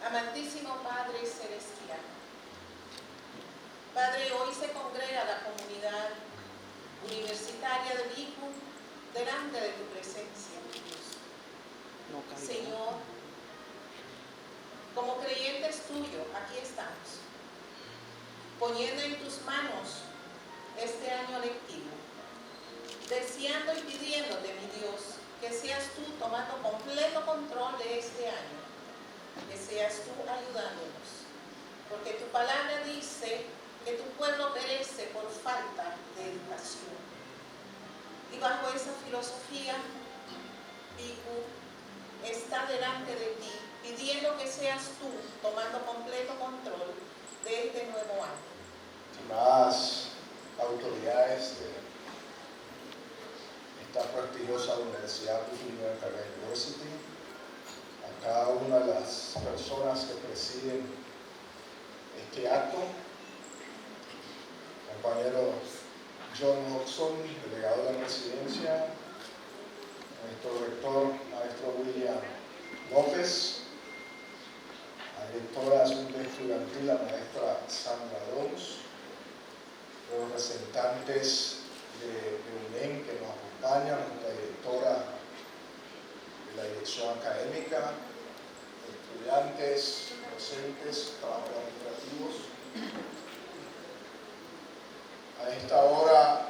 Amantísimo Padre Celestial, Padre, hoy se congrega la comunidad universitaria de Vicu delante de tu presencia, Dios. Señor, como creyentes tuyos, aquí estamos, poniendo en tus manos este año lectivo, deseando y pidiéndote, mi Dios, que seas tú tomando completo control de este año, que seas tú ayudándonos, porque tu palabra dice que tu pueblo perece por falta de educación. Y bajo esa filosofía, Vicu está delante de ti, pidiendo que seas tú tomando completo control de este nuevo año. Estimadas autoridades de esta prestigiosa Universidad University, a cada una de las personas que presiden este acto, compañero John Hodgson, delegado de la presidencia, nuestro rector, maestro William López, la directora de Asuntos Estudiantiles, la maestra Sandra Dons, los representantes de UNEM que nos acompañan, nuestra directora de la dirección académica, estudiantes, docentes, trabajadores administrativos. A esta hora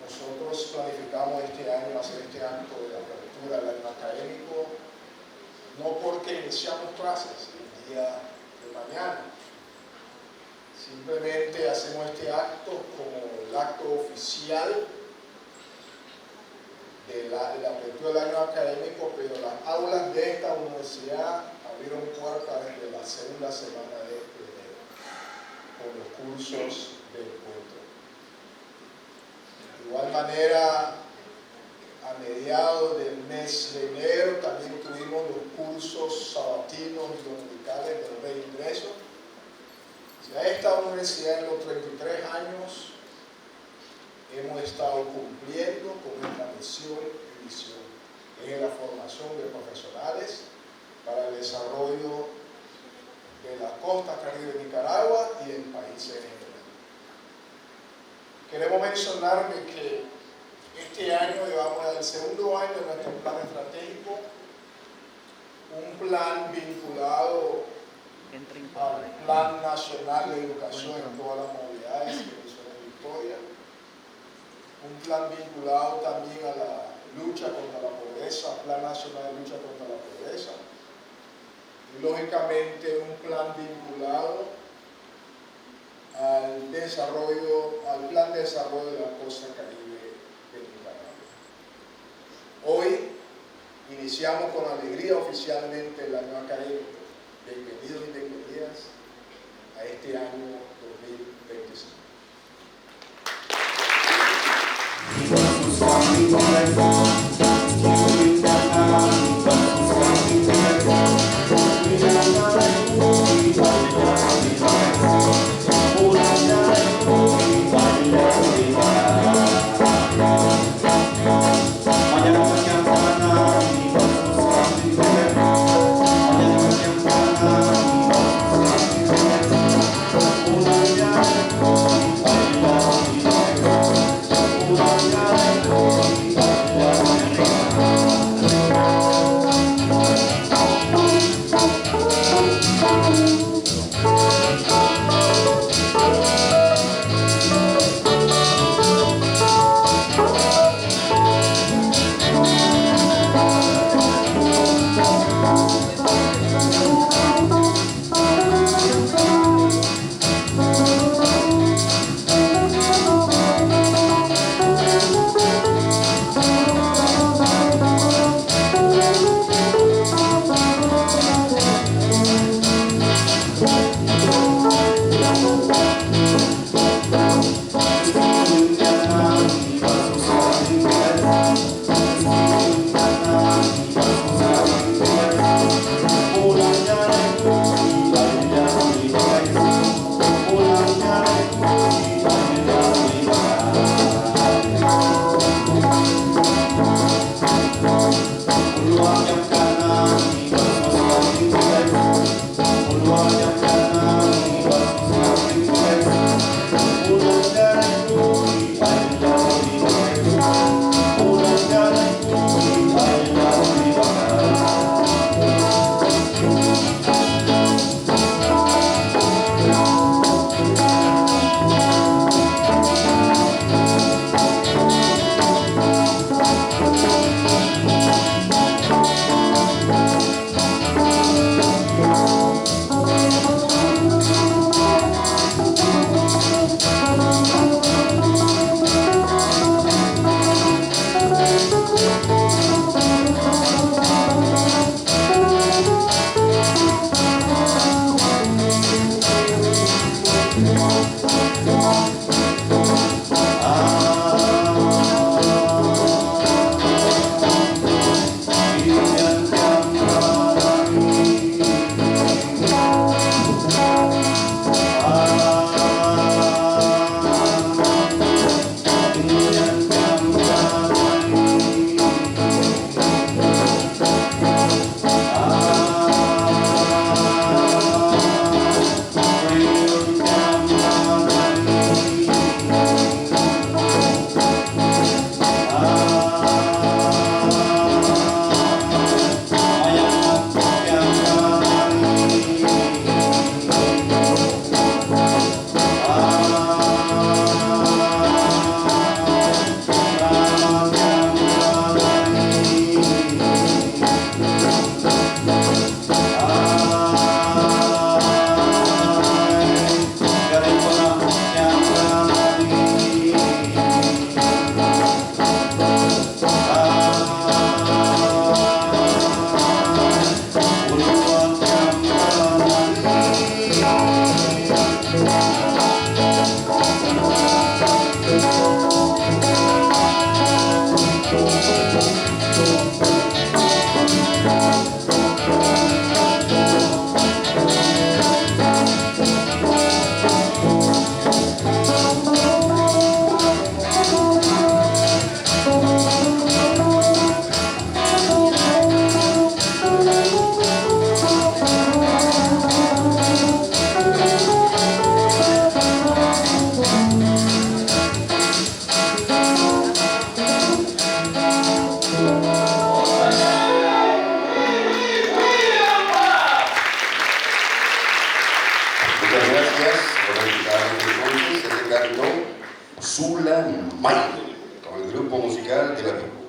nosotros planificamos este año hacer este acto de apertura del año académico, no porque iniciamos clases el día de mañana, simplemente hacemos este acto como el acto oficial de la apertura del año académico, pero las aulas de esta universidad abrieron puertas desde la segunda semana de enero con los cursos del encuentro. De igual manera, a mediados del mes de enero también tuvimos los cursos sabatinos y dominicales del reingreso. A esta universidad en los 33 años hemos estado cumpliendo con nuestra misión y visión en la formación de profesionales para el desarrollo de la costa caribe de Nicaragua y del país en general. Queremos mencionarles que este año llevamos al segundo año de nuestro plan estratégico, un plan vinculado al Plan Nacional de Educación en todas las modalidades que hizo en Victoria, un plan vinculado también a la lucha contra la pobreza, Plan Nacional de Lucha contra la Pobreza, y lógicamente un plan vinculado al Plan de Desarrollo de la Costa Caribe de Nicaragua. Hoy iniciamos con alegría oficialmente el año académico. Bienvenidos y bienvenidas a este año 2025. Sula Maide, con el grupo musical de la tribu.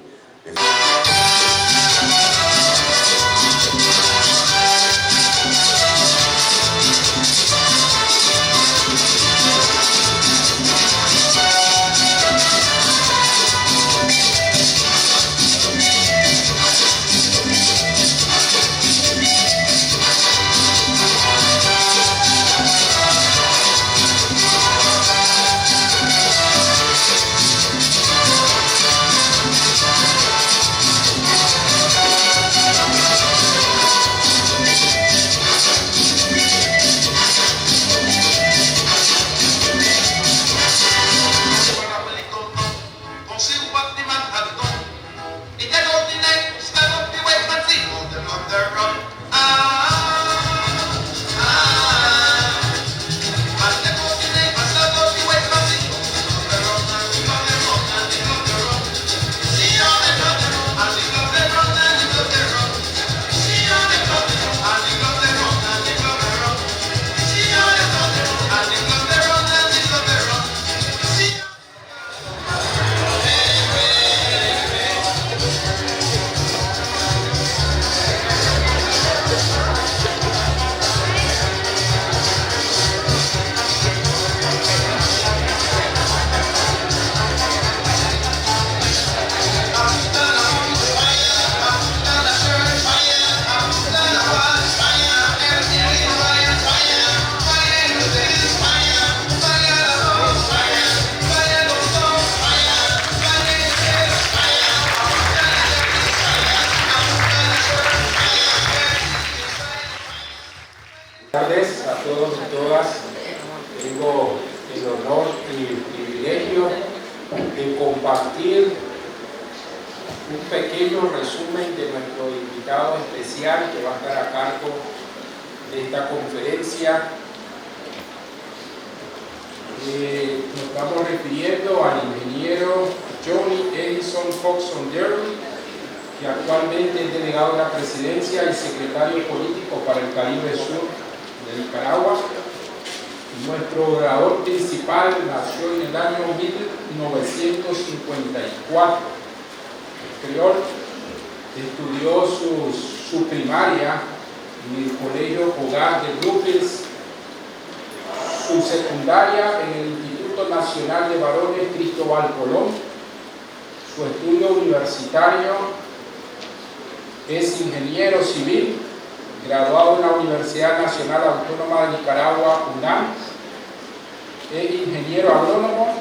Buenas tardes a todos y todas. Tengo el honor y el privilegio de compartir un pequeño resumen de nuestro invitado especial que va a estar a cargo de esta conferencia. Nos estamos refiriendo al ingeniero Johnny Edison Coxon Derby, que actualmente es delegado de la presidencia y secretario político para el Caribe Sur de Nicaragua. Nuestro orador principal nació en el año 1954. Creol, estudió su primaria en el Colegio Hogar de Brookings, su secundaria en el Instituto Nacional de Varones Cristóbal Colón, su estudio universitario es ingeniero civil, graduado en la Universidad Nacional Autónoma de Nicaragua, UNAM, es ingeniero agrónomo,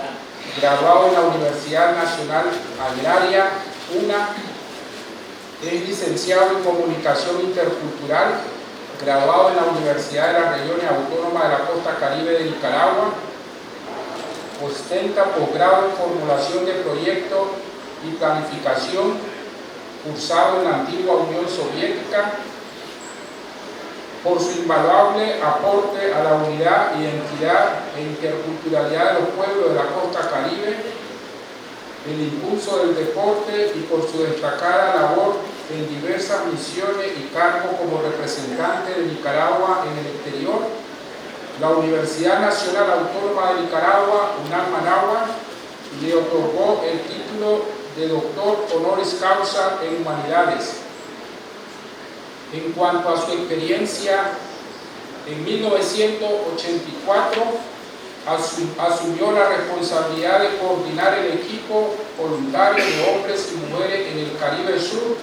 graduado en la Universidad Nacional Agraria, UNA, es licenciado en Comunicación Intercultural, graduado en la Universidad de las Regiones Autónomas de la Costa Caribe de Nicaragua, ostenta posgrado en Formulación de Proyectos y Planificación, cursado en la antigua Unión Soviética. Por su invaluable aporte a la unidad, identidad e interculturalidad de los pueblos de la Costa Caribe, el impulso del deporte y por su destacada labor en diversas misiones y cargos como representante de Nicaragua en el exterior, la Universidad Nacional Autónoma de Nicaragua, UNAM Managua, le otorgó el título de doctor honoris causa en Humanidades. En cuanto a su experiencia, en 1984 asumió la responsabilidad de coordinar el equipo voluntario de hombres y mujeres en el Caribe Sur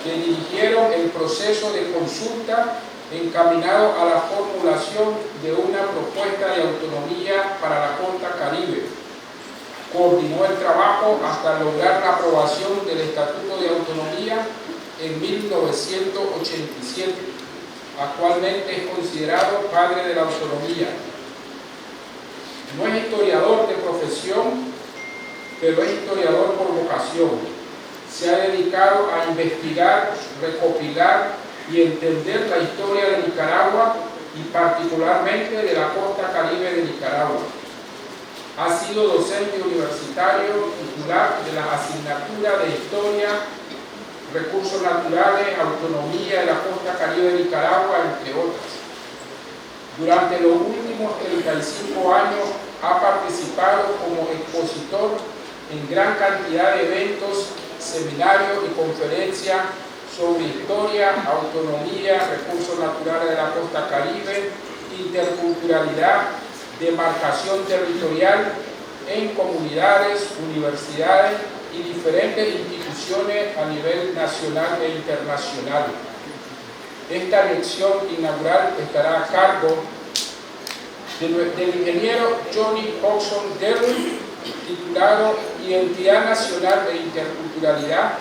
que dirigieron el proceso de consulta encaminado a la formulación de una propuesta de autonomía para la costa Caribe. Coordinó el trabajo hasta lograr la aprobación del Estatuto de Autonomía en 1987. Actualmente es considerado padre de la autonomía. No es historiador de profesión, pero es historiador por vocación. Se ha dedicado a investigar, recopilar y entender la historia de Nicaragua y particularmente de la costa Caribe de Nicaragua. Ha sido docente universitario titular de la asignatura de Historia, Recursos Naturales, Autonomía de la Costa Caribe de Nicaragua, entre otras. Durante los últimos 35 años ha participado como expositor en gran cantidad de eventos, seminarios y conferencias sobre historia, autonomía, recursos naturales de la costa caribe, interculturalidad, demarcación territorial en comunidades, universidades y diferentes instituciones a nivel nacional e internacional. Esta lección inaugural estará a cargo del ingeniero Johnny Hodgson Derry, titulado Identidad Nacional e Interculturalidad,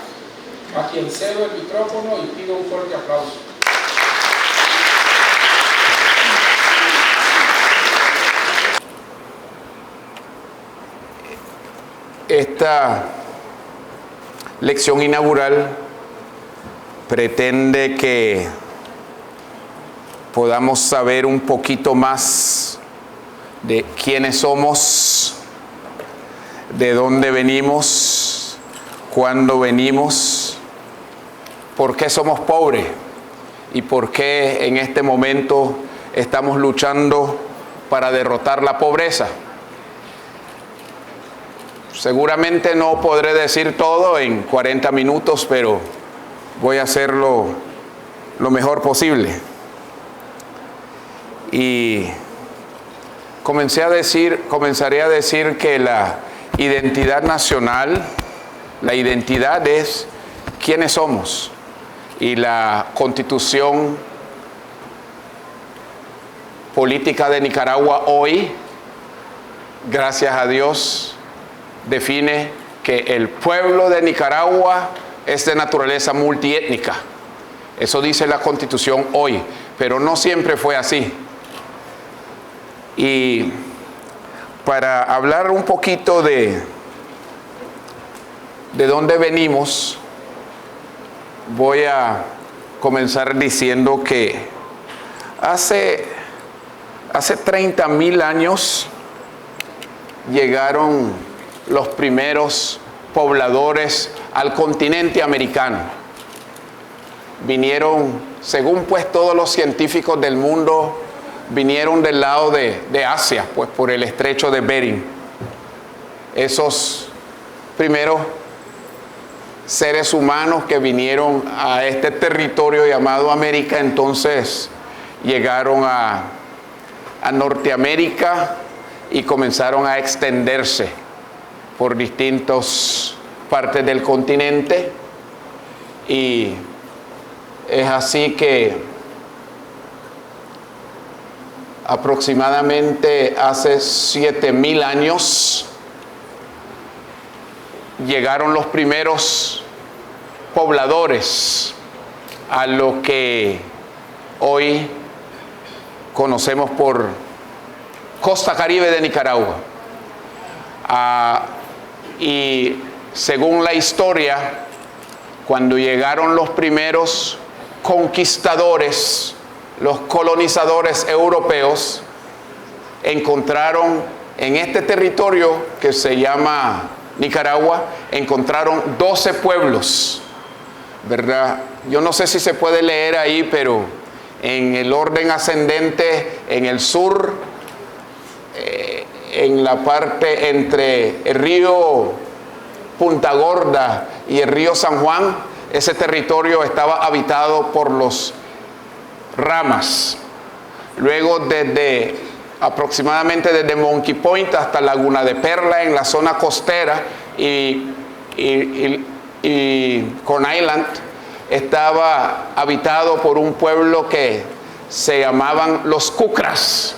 a quien cedo el micrófono y pido un fuerte aplauso. Esta lección inaugural pretende que podamos saber un poquito más de quiénes somos, de dónde venimos, cuándo venimos, por qué somos pobres y por qué en este momento estamos luchando para derrotar la pobreza. Seguramente no podré decir todo en 40 minutos, pero voy a hacerlo lo mejor posible. Y comenzaré a decir que la identidad nacional, la identidad es quiénes somos. Y la Constitución política de Nicaragua hoy, gracias a Dios, define que el pueblo de Nicaragua es de naturaleza multiétnica. Eso dice la Constitución hoy, pero no siempre fue así. Y para hablar un poquito de dónde venimos, voy a comenzar diciendo que hace 30,000 años llegaron los primeros pobladores al continente americano. Vinieron, según pues todos los científicos del mundo, vinieron del lado de Asia, pues por el estrecho de Bering. Esos primeros seres humanos que vinieron a este territorio llamado América, entonces llegaron a Norteamérica y comenzaron a extenderse por distintas partes del continente, y es así que aproximadamente hace 7,000 años llegaron los primeros pobladores a lo que hoy conocemos por costa caribe de Nicaragua. Y según la historia, cuando llegaron los primeros conquistadores, los colonizadores europeos, encontraron en este territorio que se llama Nicaragua, encontraron 12 pueblos, ¿verdad? Yo no sé si se puede leer ahí, pero en el orden ascendente, en el sur, en la parte entre el río Punta Gorda y el río San Juan, ese territorio estaba habitado por los Ramas. Luego aproximadamente desde Monkey Point hasta Laguna de Perla en la zona costera y Corn Island estaba habitado por un pueblo que se llamaban los Kukras.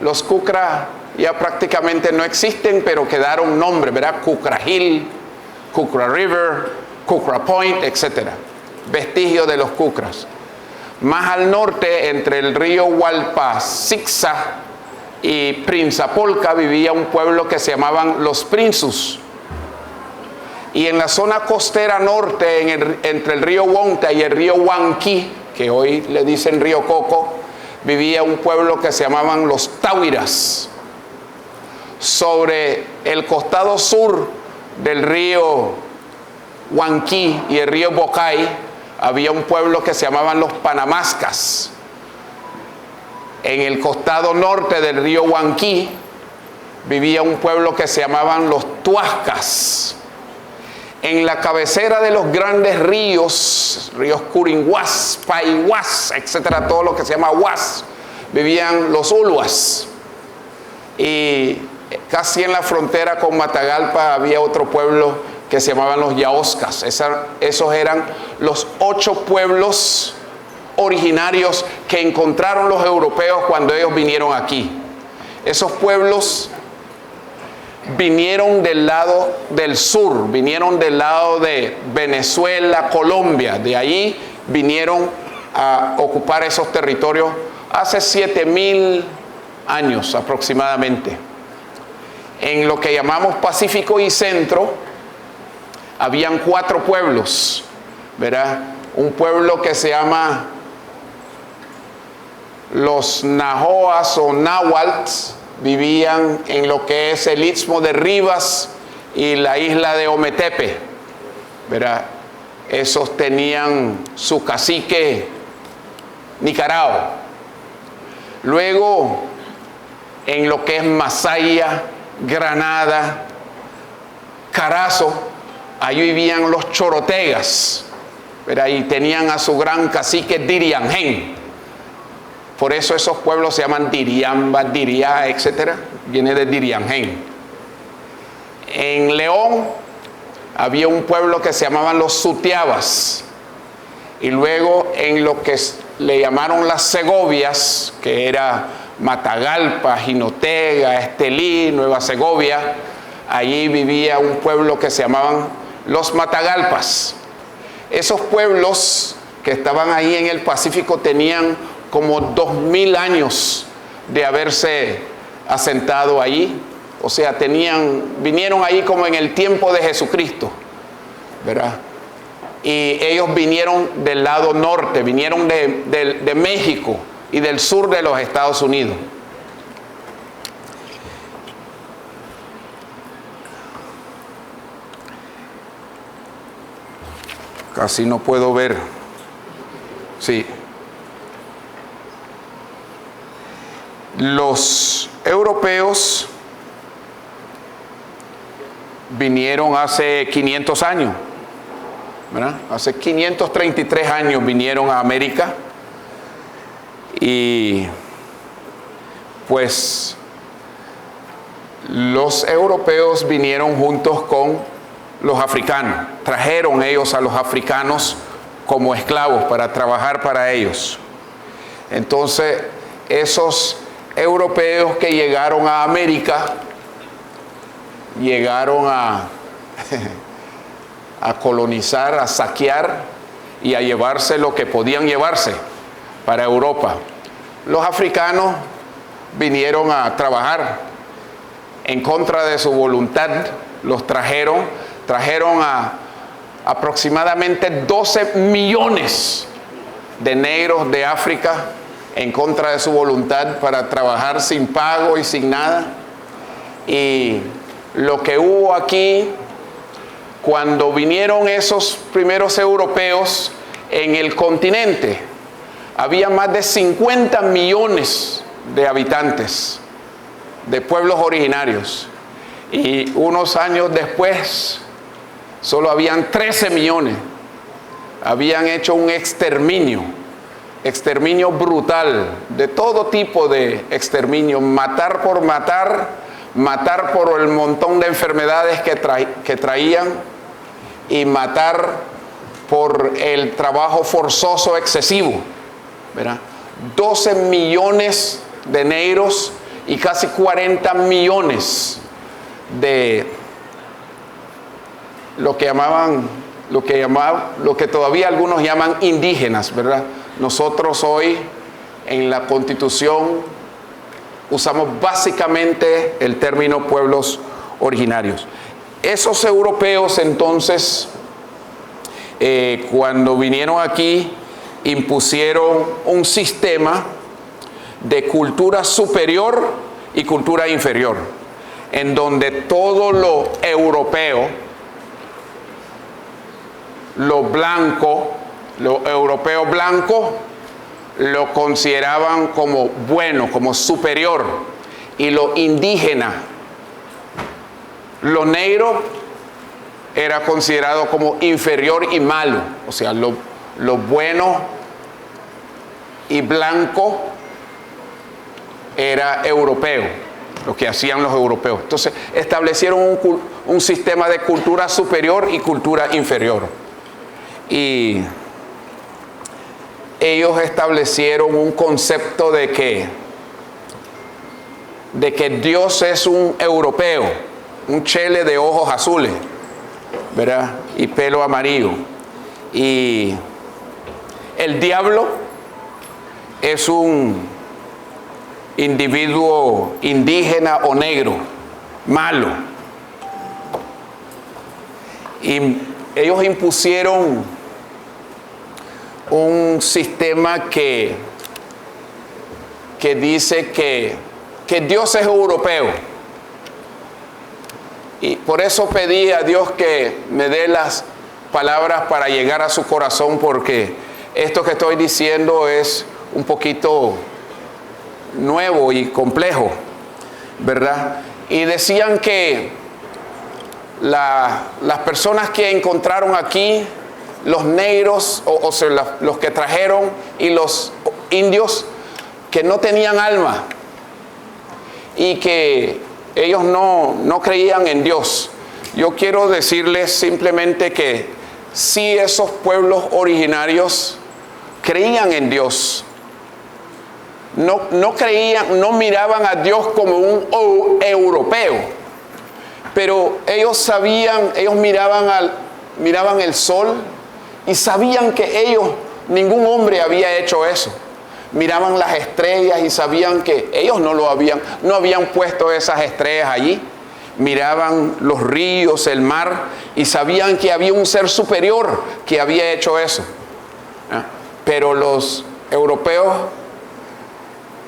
Los Kukra ya prácticamente no existen, pero quedaron nombres, ¿verdad? Kukra Hill, Kukra River, Kukra Point, etc. Vestigios de los Kukras. Más al norte, entre el río Hualpa-Sixa y Prinzapolca, vivía un pueblo que se llamaban los Prinzus. Y en la zona costera norte, entre el río Huonta y el río Huanqui, que hoy le dicen río Coco, vivía un pueblo que se llamaban los Tauiras. Sobre el costado sur del río Huanqui y el río Bocay había un pueblo que se llamaban los Panamascas. En el costado norte del río Huanqui vivía un pueblo que se llamaban los Tuascas. En la cabecera de los grandes ríos Curinguás, Paihuás, etcétera, todo lo que se llama Huás, vivían los Uluas. Y casi en la frontera con Matagalpa había otro pueblo que se llamaban los Yaoscas. Esos eran los 8 pueblos originarios que encontraron los europeos cuando ellos vinieron aquí. Esos pueblos vinieron del lado del sur, vinieron del lado de Venezuela, Colombia. De ahí vinieron a ocupar esos territorios hace 7,000 años aproximadamente. En lo que llamamos Pacífico y Centro, habían 4 pueblos, ¿verdad? Un pueblo que se llama los Nahoas o Nahuatls, vivían en lo que es el Istmo de Rivas y la isla de Ometepe, ¿verdad? Esos tenían su cacique Nicarao. Luego, en lo que es Masaya, Granada, Carazo, ahí vivían los chorotegas, ¿verdad? Y tenían a su gran cacique Diriangén. Por eso esos pueblos se llaman Diriamba, Diriá, etc. Viene de Diriangén. En León había un pueblo que se llamaban los Sutiabas. Y luego en lo que le llamaron las Segovias, que era Matagalpa, Jinotega, Estelí, Nueva Segovia, allí vivía un pueblo que se llamaban los Matagalpas. Esos pueblos que estaban ahí en el Pacífico tenían como 2,000 años de haberse asentado allí. O sea, vinieron ahí como en el tiempo de Jesucristo, ¿verdad? Y ellos vinieron del lado norte, vinieron de México y del sur de los Estados Unidos. Casi no puedo ver. Sí. Los europeos vinieron hace 500 años, ¿verdad? Hace 533 años vinieron a América y pues los europeos vinieron juntos con los africanos. Trajeron ellos a los africanos como esclavos para trabajar para ellos. Entonces, esos europeos que llegaron a América, llegaron a colonizar, a saquear y a llevarse lo que podían llevarse para Europa. Los africanos vinieron a trabajar en contra de su voluntad, los trajeron a aproximadamente 12 millones de negros de África en contra de su voluntad para trabajar sin pago y sin nada. Y lo que hubo aquí, cuando vinieron esos primeros europeos en el continente, había más de 50 millones de habitantes, de pueblos originarios. Y unos años después, solo habían 13 millones. Habían hecho un exterminio brutal, de todo tipo de exterminio, matar por matar, matar por el montón de enfermedades que traían y matar por el trabajo forzoso excesivo, ¿verdad? 12 millones de negros y casi 40 millones de lo que todavía algunos llaman indígenas, ¿verdad? Nosotros hoy en la Constitución usamos básicamente el término pueblos originarios. Esos europeos entonces, cuando vinieron aquí, impusieron un sistema de cultura superior y cultura inferior, en donde todo lo europeo, lo europeo blanco, lo consideraban como bueno, como superior, y lo indígena Lo negro era considerado como inferior y malo, o sea, lo bueno y blanco era europeo, lo que hacían los europeos. Entonces establecieron un sistema de cultura superior y cultura inferior. Y ellos establecieron un concepto de que Dios es un europeo, un chele de ojos azules, ¿verdad? Y pelo amarillo. Y el diablo es un individuo indígena o negro, malo. Y ellos impusieron un sistema que dice que Dios es europeo. Y por eso pedí a Dios que me dé las palabras para llegar a su corazón, porque esto que estoy diciendo es un poquito nuevo y complejo, ¿verdad? Y decían que las personas que encontraron aquí, los negros, o sea, los que trajeron, y los indios, que no tenían alma y que ellos no creían en Dios. Yo quiero decirles simplemente que sí, esos pueblos originarios creían en Dios. No creían, no miraban a Dios como un europeo, pero ellos sabían, ellos miraban el sol y sabían que ningún hombre había hecho eso. Miraban las estrellas y sabían que ellos no habían puesto esas estrellas allí. Miraban los ríos, el mar, y sabían que había un ser superior que había hecho eso. Pero los europeos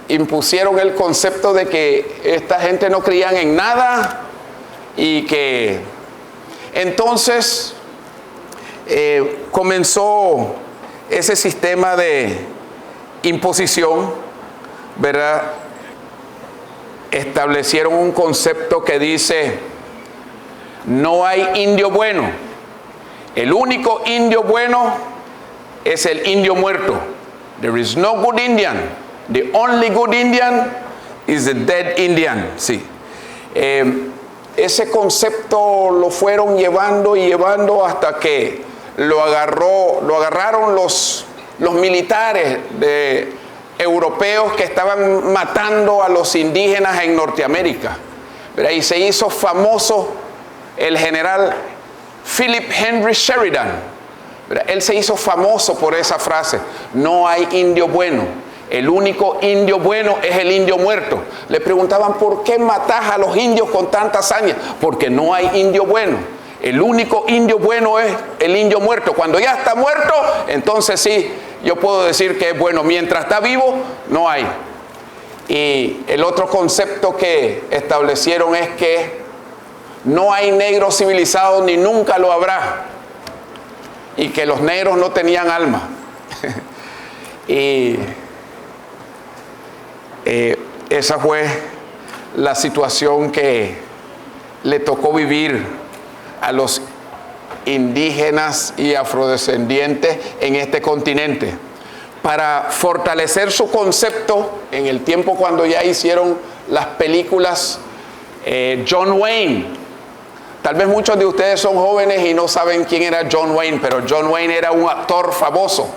impusieron el concepto de que esta gente no creían en nada, y que entonces comenzó ese sistema de imposición, ¿verdad? Establecieron un concepto que dice: no hay indio bueno, el único indio bueno es el indio muerto. There is no good Indian, the only good Indian is the dead Indian. Sí. Ese concepto lo fueron llevando hasta que lo agarraron los militares europeos que estaban matando a los indígenas en Norteamérica, ¿verdad? Y se hizo famoso el general Philip Henry Sheridan, ¿verdad? Él se hizo famoso por esa frase: no hay indio bueno, el único indio bueno es el indio muerto. Le preguntaban: ¿por qué matás a los indios con tanta hazaña? Porque no hay indio bueno, el único indio bueno es el indio muerto. Cuando ya está muerto, entonces sí, yo puedo decir que es bueno. Mientras está vivo, no hay. Y el otro concepto que establecieron es que no hay negro civilizado ni nunca lo habrá, y que los negros no tenían alma. Y esa fue la situación que le tocó vivir a los indígenas y afrodescendientes en este continente. Para fortalecer su concepto, en el tiempo cuando ya hicieron las películas, John Wayne, tal vez muchos de ustedes son jóvenes y no saben quién era John Wayne, pero John Wayne era un actor famoso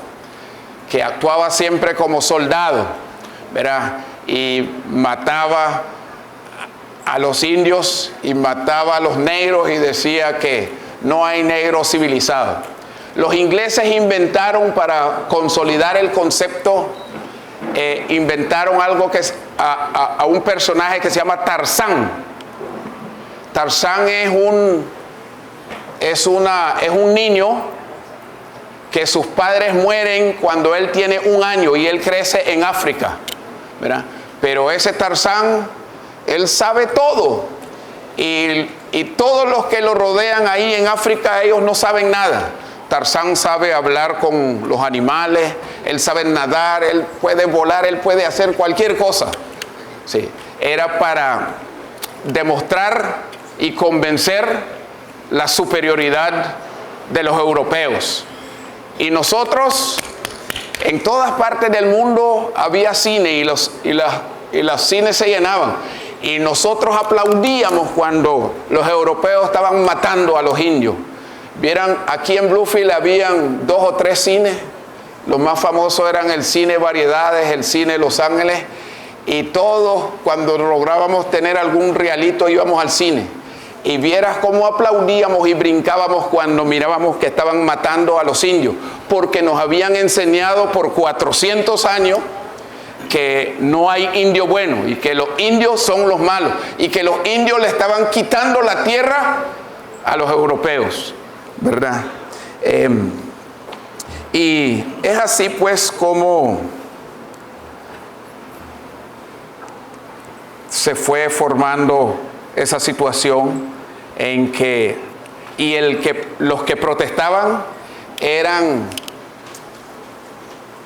que actuaba siempre como soldado, ¿verdad? Y mataba a los indios y mataba a los negros, y decía que no hay negro civilizado. Los ingleses inventaron, para consolidar el concepto, inventaron algo que es a un personaje que se llama Tarzán. Tarzán es un niño que sus padres mueren cuando él tiene 1 año y él crece en África, ¿verdad? Pero ese Tarzán, él sabe todo, y todos los que lo rodean ahí en África, ellos no saben nada. Tarzán sabe hablar con los animales, él sabe nadar, él puede volar, él puede hacer cualquier cosa. Sí, era para demostrar y convencer la superioridad de los europeos. Y nosotros, en todas partes del mundo había cine y los cines se llenaban. Y nosotros aplaudíamos cuando los europeos estaban matando a los indios. Vieran, aquí en Bluefield habían 2 o 3 cines. Los más famosos eran el cine Variedades, el cine Los Ángeles. Y todos, cuando lográbamos tener algún realito, íbamos al cine. Y vieras cómo aplaudíamos y brincábamos cuando mirábamos que estaban matando a los indios. Porque nos habían enseñado por 400 años que no hay indio bueno y que los indios son los malos y que los indios le estaban quitando la tierra a los europeos, ¿verdad? Y es así pues como se fue formando esa situación en que los que protestaban eran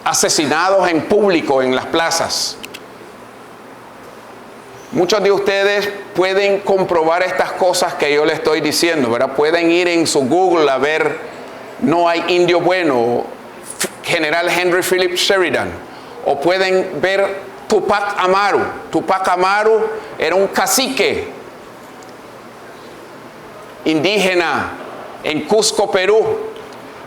asesinados en público en las plazas. Muchos de ustedes pueden comprobar estas cosas que yo les estoy diciendo, ¿verdad? Pueden ir en su Google a ver No hay indio bueno, General Henry Philip Sheridan, o pueden ver Tupac Amaru. Tupac Amaru era un cacique indígena en Cusco, Perú,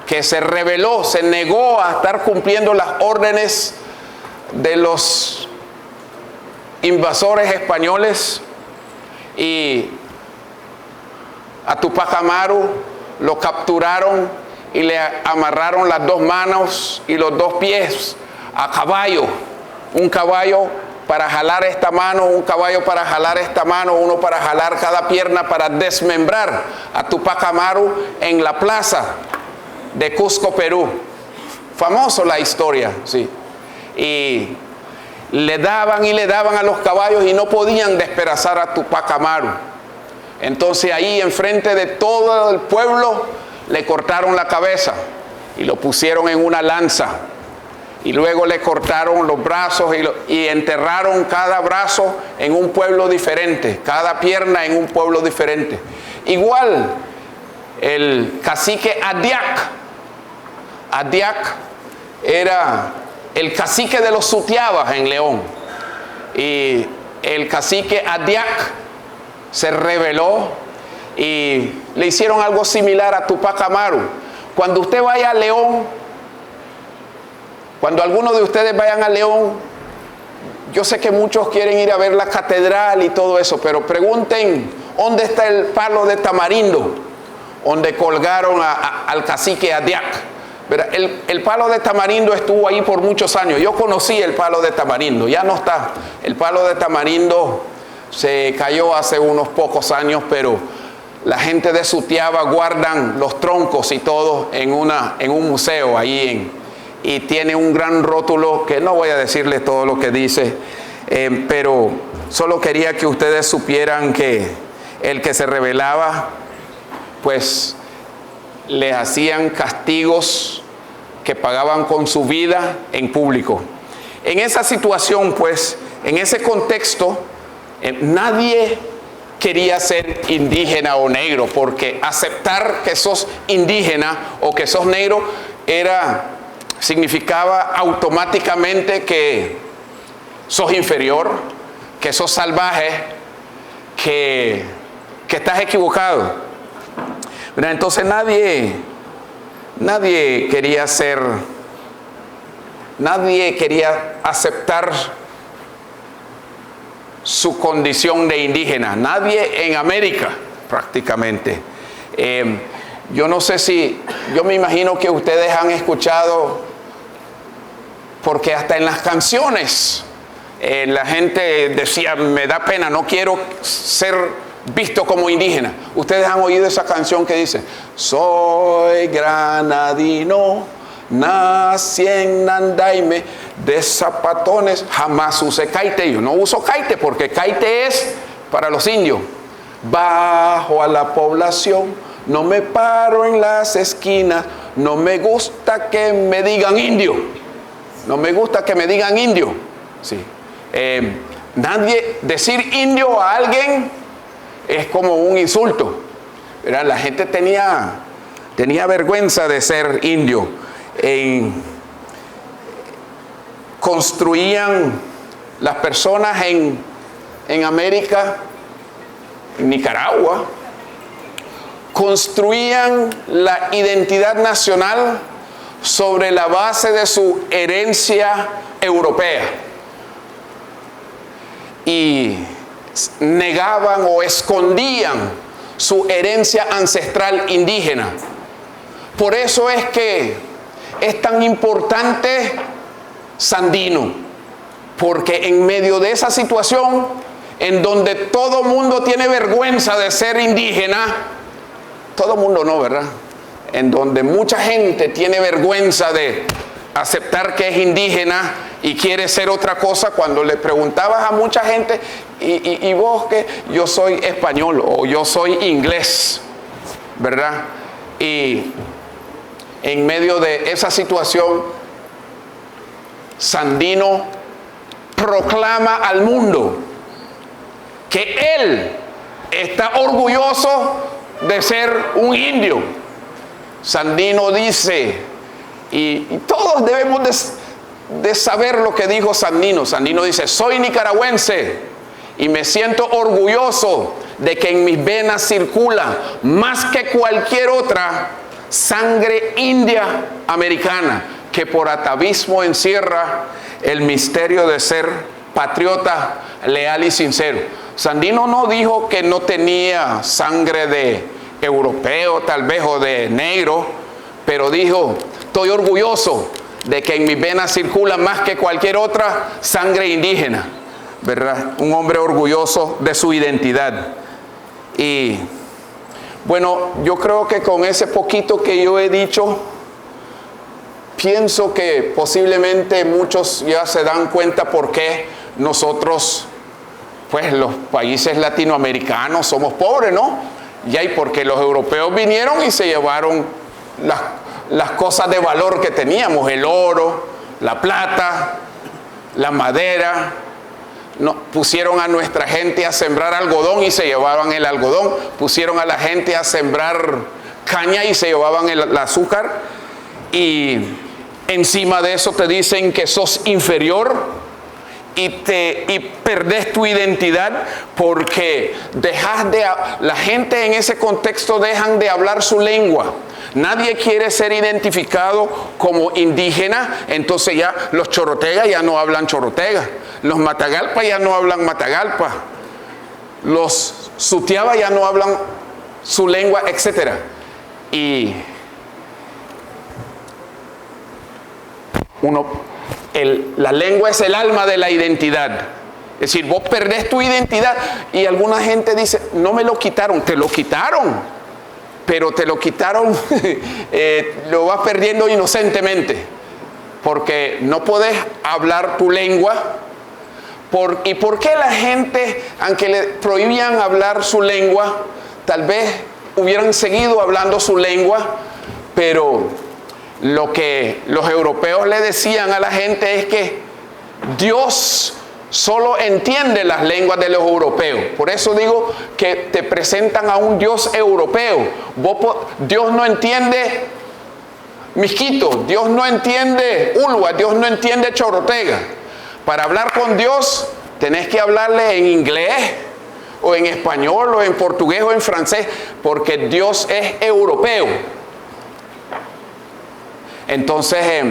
que se rebeló, se negó a estar cumpliendo las órdenes de los invasores españoles, y a Tupac Amaru lo capturaron y le amarraron las 2 manos y los 2 pies a caballo, un caballo para jalar esta mano, un caballo para jalar esta mano, uno para jalar cada pierna para desmembrar a Tupac Amaru en la plaza de Cusco, Perú. Famoso la historia, sí. Y le daban a los caballos y no podían despedazar a Tupac Amaru. Entonces ahí enfrente de todo el pueblo le cortaron la cabeza y lo pusieron en una lanza. Y luego le cortaron los brazos y enterraron cada brazo en un pueblo diferente, cada pierna en un pueblo diferente. Igual el cacique Adiac era el cacique de los Sutiabas en León. Y el cacique Adiac se rebeló y le hicieron algo similar a Tupac Amaru. Cuando usted vaya a León, cuando algunos de ustedes vayan a León, yo sé que muchos quieren ir a ver la catedral y todo eso, pero pregunten, ¿dónde está el palo de tamarindo donde colgaron al cacique Adiac? El palo de tamarindo estuvo ahí por muchos años. Yo conocí el palo de tamarindo, ya no está. El palo de tamarindo se cayó hace unos pocos años, pero la gente de Sutiaba guardan los troncos y todo en un museo ahí y tiene un gran rótulo que no voy a decirles todo lo que dice, pero solo quería que ustedes supieran que el que se rebelaba, pues le hacían castigos que pagaban con su vida en público. En esa situación, pues, en ese contexto, nadie quería ser indígena o negro, porque aceptar que sos indígena o que sos negro significaba automáticamente que sos inferior, que sos salvaje, que estás equivocado. Entonces nadie quería aceptar su condición de indígena. Nadie en América, prácticamente. Yo no sé yo me imagino que ustedes han escuchado, porque hasta en las canciones la gente decía, me da pena, no quiero ser visto como indígena. Ustedes han oído esa canción que dice, soy granadino, nací en Nandaime, de zapatones jamás usé caite. Yo no uso caite porque caite es para los indios. Bajo a la población, no me paro en las esquinas, no me gusta que me digan indio. No me gusta que me digan indio. Sí. Decir indio a alguien es como un insulto, ¿verdad? La gente tenía vergüenza de ser indio. Construían las personas en América, en Nicaragua, construían la identidad nacional sobre la base de su herencia europea y negaban o escondían su herencia ancestral indígena. Por eso es que es tan importante Sandino, porque en medio de esa situación en donde todo mundo tiene vergüenza de ser indígena, todo mundo no, ¿verdad? En donde mucha gente tiene vergüenza de aceptar que es indígena y quiere ser otra cosa. Cuando le preguntabas a mucha gente, ¿y vos qué? Yo soy español o yo soy inglés, ¿verdad? Y en medio de esa situación, Sandino proclama al mundo que él está orgulloso de ser un indio. Sandino dice, y todos debemos de saber lo que dijo Sandino. Sandino dice: soy nicaragüense y me siento orgulloso de que en mis venas circula más que cualquier otra sangre india americana, que por atavismo encierra el misterio de ser patriota, leal y sincero. Sandino no dijo que no tenía sangre de europeo tal vez o de negro, pero dijo: estoy orgulloso de que en mis venas circula más que cualquier otra sangre indígena, ¿verdad? Un hombre orgulloso de su identidad. Y bueno, yo creo que con ese poquito que yo he dicho, pienso que posiblemente muchos ya se dan cuenta por qué nosotros, pues los países latinoamericanos, somos pobres, ¿no? Y porque los europeos vinieron y se llevaron las cosas de valor que teníamos: el oro, la plata, la madera. Pusieron a nuestra gente a sembrar algodón y se llevaban el algodón. Pusieron a la gente a sembrar caña y se llevaban el azúcar. Y encima de eso te dicen que sos inferior y perdés tu identidad, porque la gente en ese contexto dejan de hablar su lengua. Nadie quiere ser identificado como indígena. Entonces ya los chorotegas ya no hablan chorotega, los matagalpa ya no hablan matagalpa, los sutiaba ya no hablan su lengua, etc. Y la lengua es el alma de la identidad. Es decir, vos perdés tu identidad. Y alguna gente dice: no me lo quitaron. Te lo quitaron, pero te lo quitaron, lo vas perdiendo inocentemente, porque no podés hablar tu lengua. ¿Y por qué la gente, aunque le prohibían hablar su lengua, tal vez hubieran seguido hablando su lengua? Pero lo que los europeos le decían a la gente es que Dios solo entiende las lenguas de los europeos. Por eso digo que te presentan a un Dios europeo. Dios no entiende misquito, Dios no entiende ulua, Dios no entiende chorotega. Para hablar con Dios tenés que hablarle en inglés o en español o en portugués o en francés, porque Dios es europeo. Entonces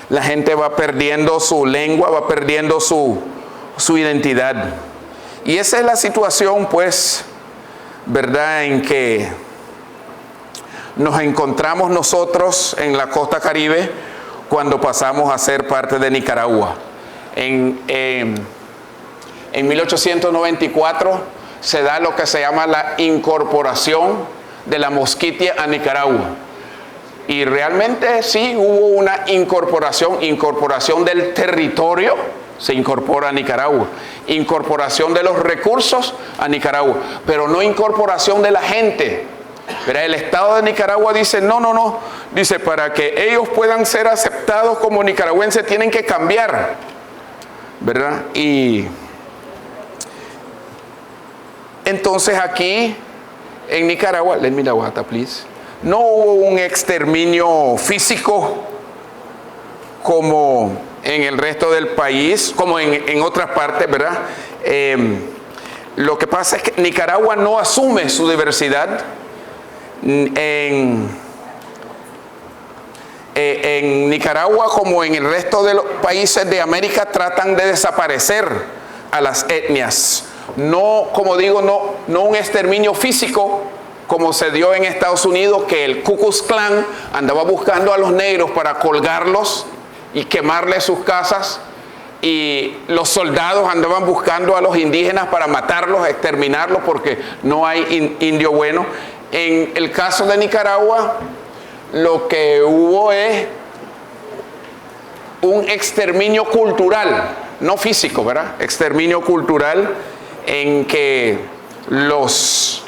la gente va perdiendo su lengua, va perdiendo su identidad. Y esa es la situación, pues, ¿verdad?, en que nos encontramos nosotros en la costa Caribe cuando pasamos a ser parte de Nicaragua. En 1894 se da lo que se llama la incorporación de la Mosquitia a Nicaragua. Y realmente sí hubo una incorporación del territorio, se incorpora a Nicaragua, incorporación de los recursos a Nicaragua, pero no incorporación de la gente. Pero el Estado de Nicaragua dice: no, dice, para que ellos puedan ser aceptados como nicaragüenses tienen que cambiar, ¿verdad? Y entonces aquí en Nicaragua, let me la water, please, no hubo un exterminio físico como en el resto del país, como en otras partes, ¿verdad? Lo que pasa es que Nicaragua no asume su diversidad. En Nicaragua, como en el resto de los países de América, tratan de desaparecer a las etnias. No, como digo, no un exterminio físico, como se dio en Estados Unidos, que el Ku Klux Klan andaba buscando a los negros para colgarlos y quemarles sus casas, y los soldados andaban buscando a los indígenas para matarlos, exterminarlos, porque no hay indio bueno. En el caso de Nicaragua, lo que hubo es un exterminio cultural, no físico, ¿verdad? Exterminio cultural, en que los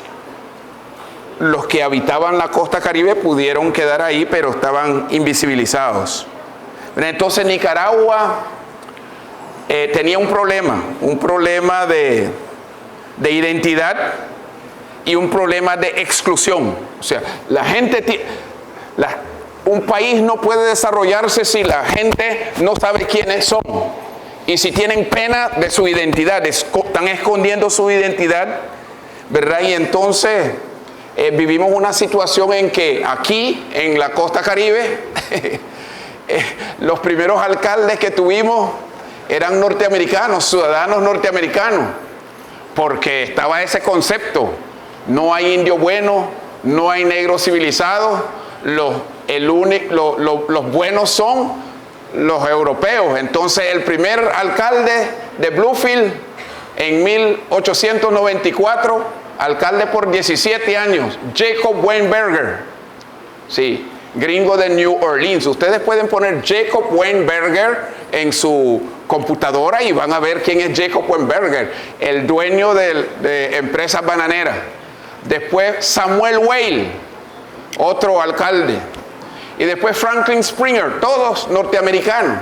que habitaban la costa caribe pudieron quedar ahí, pero estaban invisibilizados. Entonces Nicaragua tenía un problema de identidad y un problema de exclusión. O sea, un país no puede desarrollarse si la gente no sabe quiénes son. Y si tienen pena de su identidad, están escondiendo su identidad, ¿verdad? Y entonces vivimos una situación en que aquí, en la costa caribe, los primeros alcaldes que tuvimos eran norteamericanos, ciudadanos norteamericanos, porque estaba ese concepto: no hay indio bueno, no hay negro civilizado, los buenos son los europeos. Entonces el primer alcalde de Bluefield en 1894, alcalde por 17 años, Jacob Weinberger, sí, gringo de New Orleans. Ustedes pueden poner Jacob Weinberger en su computadora y van a ver quién es Jacob Weinberger, el dueño de empresas bananeras. Después Samuel Whale, otro alcalde. Y después Franklin Springer, todos norteamericanos,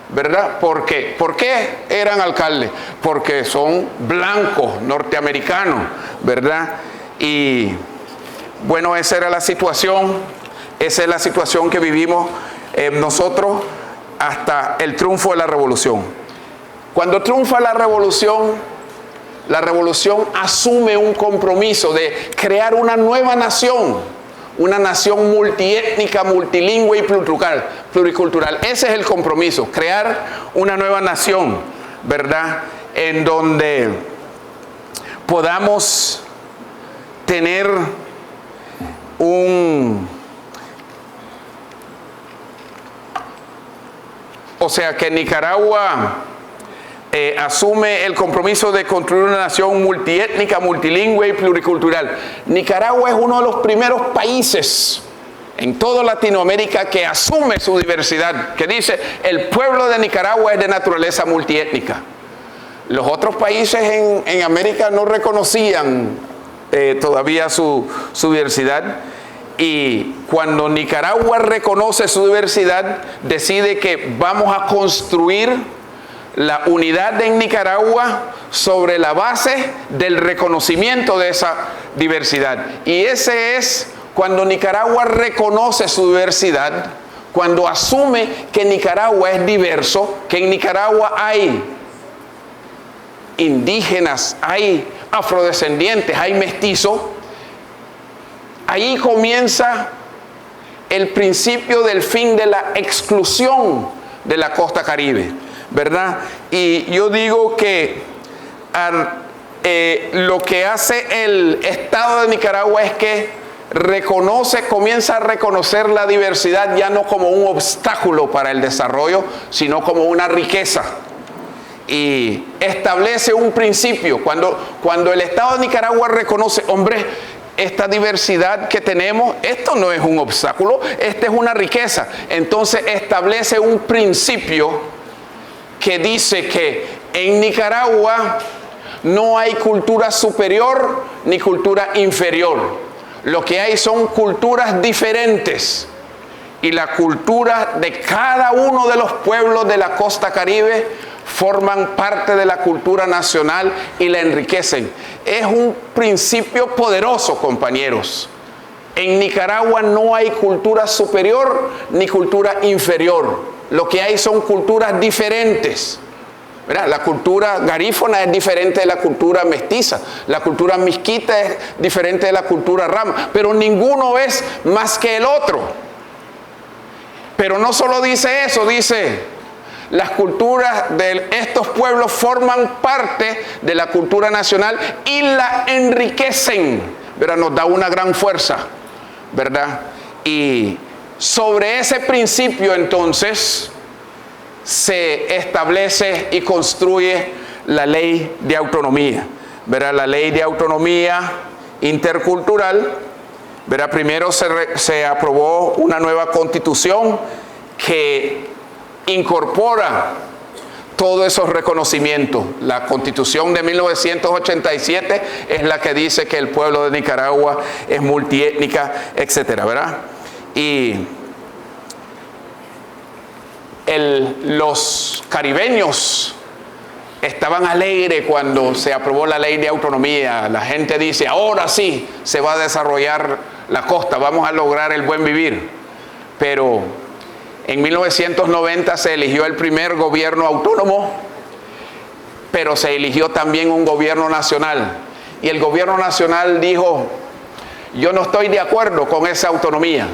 ¿verdad? ¿Por qué? ¿Por qué eran alcaldes? Porque son blancos norteamericanos, ¿verdad? Y bueno, esa era la situación, esa es la situación que vivimos nosotros hasta el triunfo de la revolución. Cuando triunfa la revolución asume un compromiso de crear una nueva nación. Una nación multiétnica, multilingüe y pluricultural. Ese es el compromiso, crear una nueva nación, ¿verdad? En donde podamos tener o sea, que Nicaragua asume el compromiso de construir una nación multiétnica, multilingüe y pluricultural. Nicaragua es uno de los primeros países en toda Latinoamérica que asume su diversidad, que dice: el pueblo de Nicaragua es de naturaleza multiétnica. Los otros países en América no reconocían todavía su diversidad, y cuando Nicaragua reconoce su diversidad, decide que vamos a construir la unidad en Nicaragua sobre la base del reconocimiento de esa diversidad. Y ese es cuando Nicaragua reconoce su diversidad, cuando asume que Nicaragua es diverso, que en Nicaragua hay indígenas, hay afrodescendientes, hay mestizos. Ahí comienza el principio del fin de la exclusión de la costa caribe, ¿verdad? Y yo digo que lo que hace el Estado de Nicaragua es que comienza a reconocer la diversidad ya no como un obstáculo para el desarrollo, sino como una riqueza. Y establece un principio. Cuando el Estado de Nicaragua reconoce, hombre, esta diversidad que tenemos, esto no es un obstáculo, esta es una riqueza. Entonces establece un principio que dice que en Nicaragua no hay cultura superior ni cultura inferior. Lo que hay son culturas diferentes. Y la cultura de cada uno de los pueblos de la costa caribe forman parte de la cultura nacional y la enriquecen. Es un principio poderoso, compañeros. En Nicaragua no hay cultura superior ni cultura inferior. Lo que hay son culturas diferentes. ¿Verdad? La cultura garífona es diferente de la cultura mestiza. La cultura misquita es diferente de la cultura rama. Pero ninguno es más que el otro. Pero no solo dice eso, dice: las culturas de estos pueblos forman parte de la cultura nacional y la enriquecen. ¿Verdad? Nos da una gran fuerza, ¿verdad? Y sobre ese principio entonces se establece y construye la ley de autonomía, ¿verdad? La ley de autonomía intercultural, ¿verdad? Primero se aprobó una nueva constitución que incorpora todos esos reconocimientos. La Constitución de 1987 es la que dice que el pueblo de Nicaragua es multiétnica, etcétera, ¿verdad? Y los caribeños estaban alegres cuando se aprobó la ley de autonomía. La gente dice: ahora sí se va a desarrollar la costa, vamos a lograr el buen vivir. Pero en 1990 se eligió el primer gobierno autónomo, pero se eligió también un gobierno nacional. Y el gobierno nacional dijo: yo no estoy de acuerdo con esa autonomía.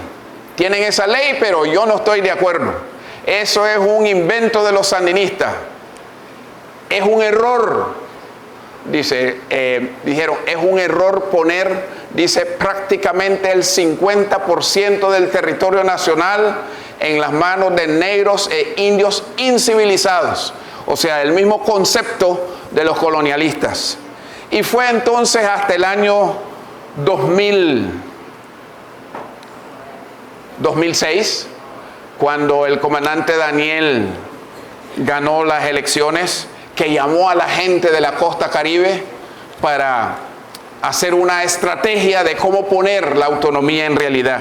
Tienen esa ley, pero yo no estoy de acuerdo. Eso es un invento de los sandinistas. Es un error. Dijeron, es un error poner, dice, prácticamente el 50% del territorio nacional en las manos de negros e indios incivilizados. O sea, el mismo concepto de los colonialistas. Y fue entonces hasta el año 2006, cuando el comandante Daniel ganó las elecciones, que llamó a la gente de la costa caribe para hacer una estrategia de cómo poner la autonomía en realidad,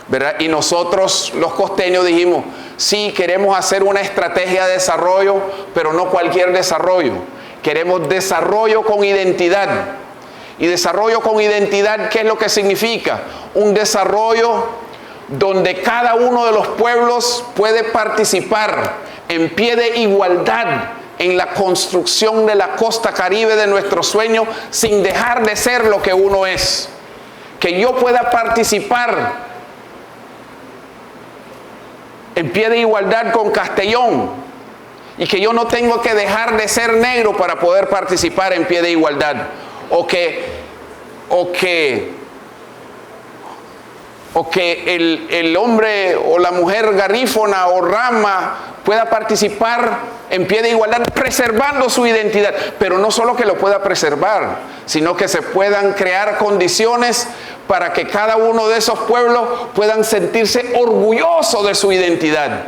¿verdad? Y nosotros, los costeños, dijimos: sí, queremos hacer una estrategia de desarrollo, pero no cualquier desarrollo. Queremos desarrollo con identidad. Y desarrollo con identidad, ¿qué es lo que significa? Un desarrollo donde cada uno de los pueblos puede participar en pie de igualdad en la construcción de la costa caribe de nuestro sueño, sin dejar de ser lo que uno es. Que yo pueda participar en pie de igualdad con Castellón, y que yo no tengo que dejar de ser negro para poder participar en pie de igualdad, o que el hombre o la mujer garífona o rama pueda participar en pie de igualdad, preservando su identidad. Pero no solo que lo pueda preservar, sino que se puedan crear condiciones para que cada uno de esos pueblos puedan sentirse orgullosos de su identidad.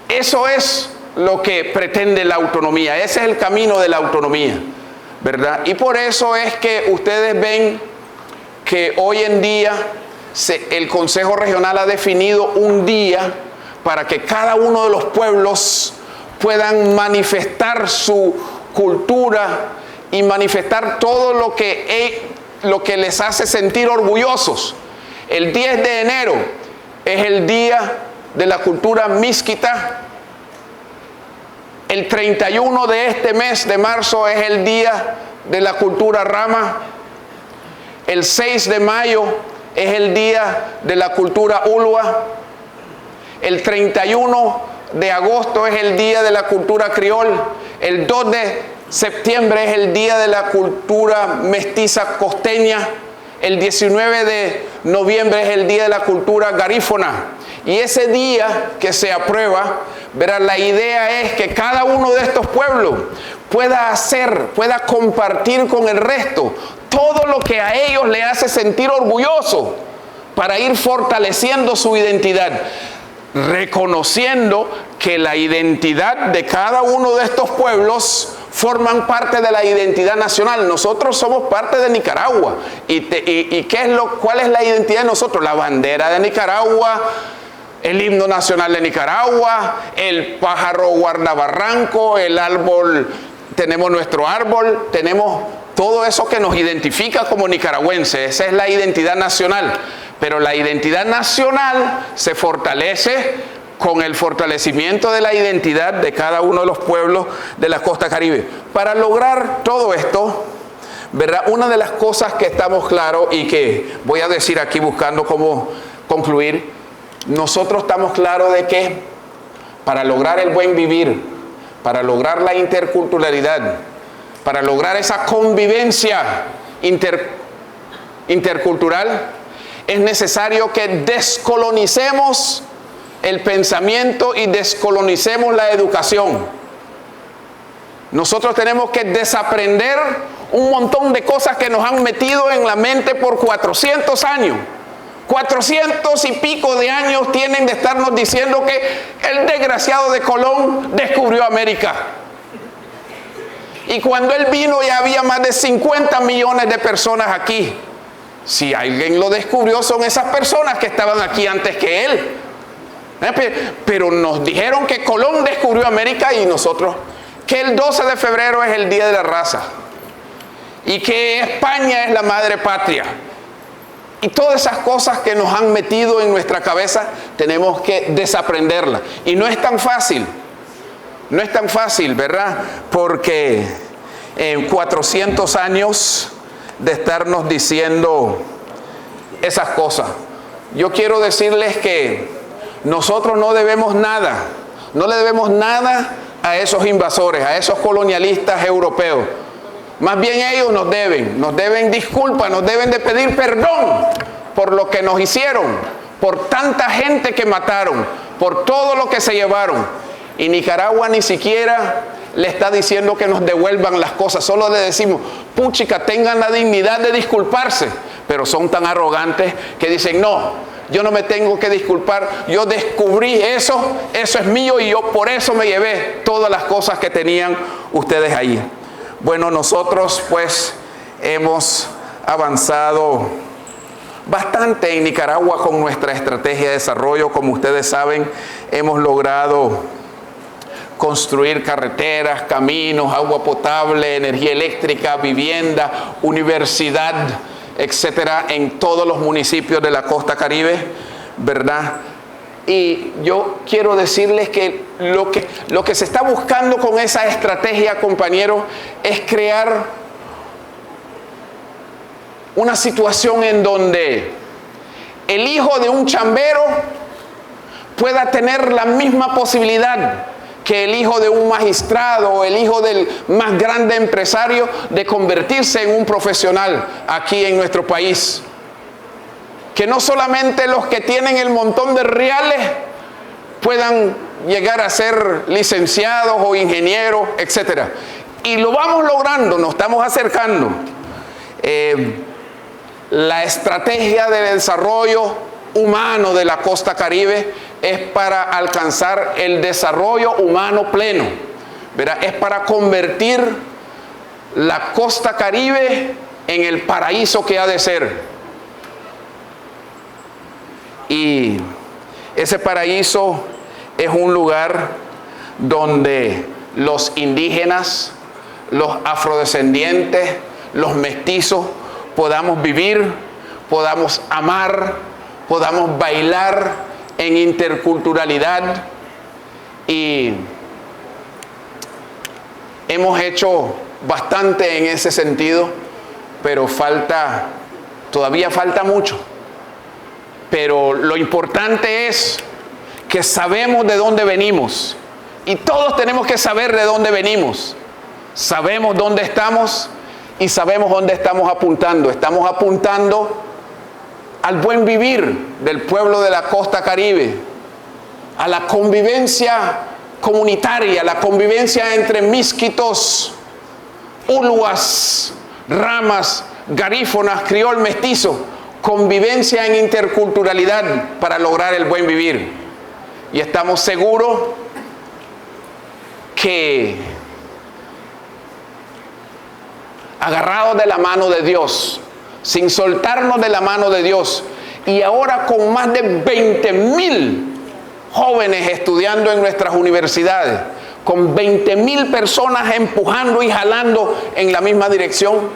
Eso es lo que pretende la autonomía. Ese es el camino de la autonomía, ¿verdad? Y por eso es que ustedes ven que hoy en día el Consejo Regional ha definido un día para que cada uno de los pueblos puedan manifestar su cultura y manifestar todo lo que les hace sentir orgullosos. El 10 de enero es el día de la cultura misquita. El 31 de este mes de marzo es el día de la cultura rama. El 6 de mayo es el día de la cultura ulua. El 31 de agosto es el día de la cultura criol. El 2 de septiembre es el día de la cultura mestiza costeña. El 19 de noviembre es el día de la cultura garífona. Y ese día que se aprueba, verá, la idea es que cada uno de estos pueblos pueda compartir con el resto todo lo que a ellos le hace sentir orgulloso, para ir fortaleciendo su identidad, reconociendo que la identidad de cada uno de estos pueblos forman parte de la identidad nacional. Nosotros somos parte de Nicaragua. ¿Y cuál es la identidad de nosotros? La bandera de Nicaragua, el himno nacional de Nicaragua, el pájaro guardabarranco, el árbol, tenemos nuestro árbol, tenemos todo eso que nos identifica como nicaragüenses. Esa es la identidad nacional. Pero la identidad nacional se fortalece con el fortalecimiento de la identidad de cada uno de los pueblos de la costa caribe. Para lograr todo esto, ¿verdad? Una de las cosas que estamos claros y que voy a decir aquí buscando cómo concluir, nosotros estamos claros de que para lograr el buen vivir, para lograr la interculturalidad, para lograr esa convivencia intercultural, es necesario que descolonicemos el pensamiento y descolonicemos la educación. Nosotros tenemos que desaprender un montón de cosas que nos han metido en la mente por 400 años. 400 y pico de años tienen de estarnos diciendo que el desgraciado de Colón descubrió América. Y cuando él vino ya había más de 50 millones de personas aquí. Si alguien lo descubrió, son esas personas que estaban aquí antes que él. Pero nos dijeron que Colón descubrió América y nosotros, que el 12 de febrero es el Día de la Raza y que España es la madre patria. Y todas esas cosas que nos han metido en nuestra cabeza tenemos que desaprenderlas. Y no es tan fácil. No es tan fácil, ¿verdad? Porque en 400 años de estarnos diciendo esas cosas. Yo quiero decirles que nosotros no debemos nada. No le debemos nada a esos invasores, a esos colonialistas europeos. Más bien ellos nos deben disculpas, nos deben de pedir perdón por lo que nos hicieron, por tanta gente que mataron, por todo lo que se llevaron. Y Nicaragua ni siquiera le está diciendo que nos devuelvan las cosas, solo le decimos, puchica, tengan la dignidad de disculparse, pero son tan arrogantes que dicen, no, yo no me tengo que disculpar, yo descubrí eso es mío y yo por eso me llevé todas las cosas que tenían ustedes ahí. Bueno, nosotros pues hemos avanzado bastante en Nicaragua con nuestra estrategia de desarrollo. Como ustedes saben, hemos logrado construir carreteras, caminos, agua potable, energía eléctrica, vivienda, universidad, etcétera, en todos los municipios de la costa caribe, ¿verdad? Y yo quiero decirles que lo que se está buscando con esa estrategia, compañeros, es crear una situación en donde el hijo de un chambero pueda tener la misma posibilidad que el hijo de un magistrado o el hijo del más grande empresario de convertirse en un profesional aquí en nuestro país. Que no solamente los que tienen el montón de reales puedan llegar a ser licenciados o ingenieros, etc. Y lo vamos logrando, nos estamos acercando. La estrategia de desarrollo humano de la costa caribe es para alcanzar el desarrollo humano pleno, ¿verdad? Es para convertir la costa caribe en el paraíso que ha de ser. Y ese paraíso es un lugar donde los indígenas, los afrodescendientes, los mestizos podamos vivir, podamos amar, podamos bailar en interculturalidad. Y hemos hecho bastante en ese sentido, pero todavía falta mucho. Pero lo importante es que sabemos de dónde venimos. Y todos tenemos que saber de dónde venimos. Sabemos dónde estamos y sabemos dónde estamos apuntando. Estamos apuntando al buen vivir del pueblo de la costa caribe, a la convivencia comunitaria, la convivencia entre misquitos, uluas, ramas, garífonas, criol, mestizo. Convivencia en interculturalidad para lograr el buen vivir. Y estamos seguros que agarrados de la mano de Dios, sin soltarnos de la mano de Dios, y ahora con más de 20,000 jóvenes estudiando en nuestras universidades, con 20,000 personas empujando y jalando en la misma dirección,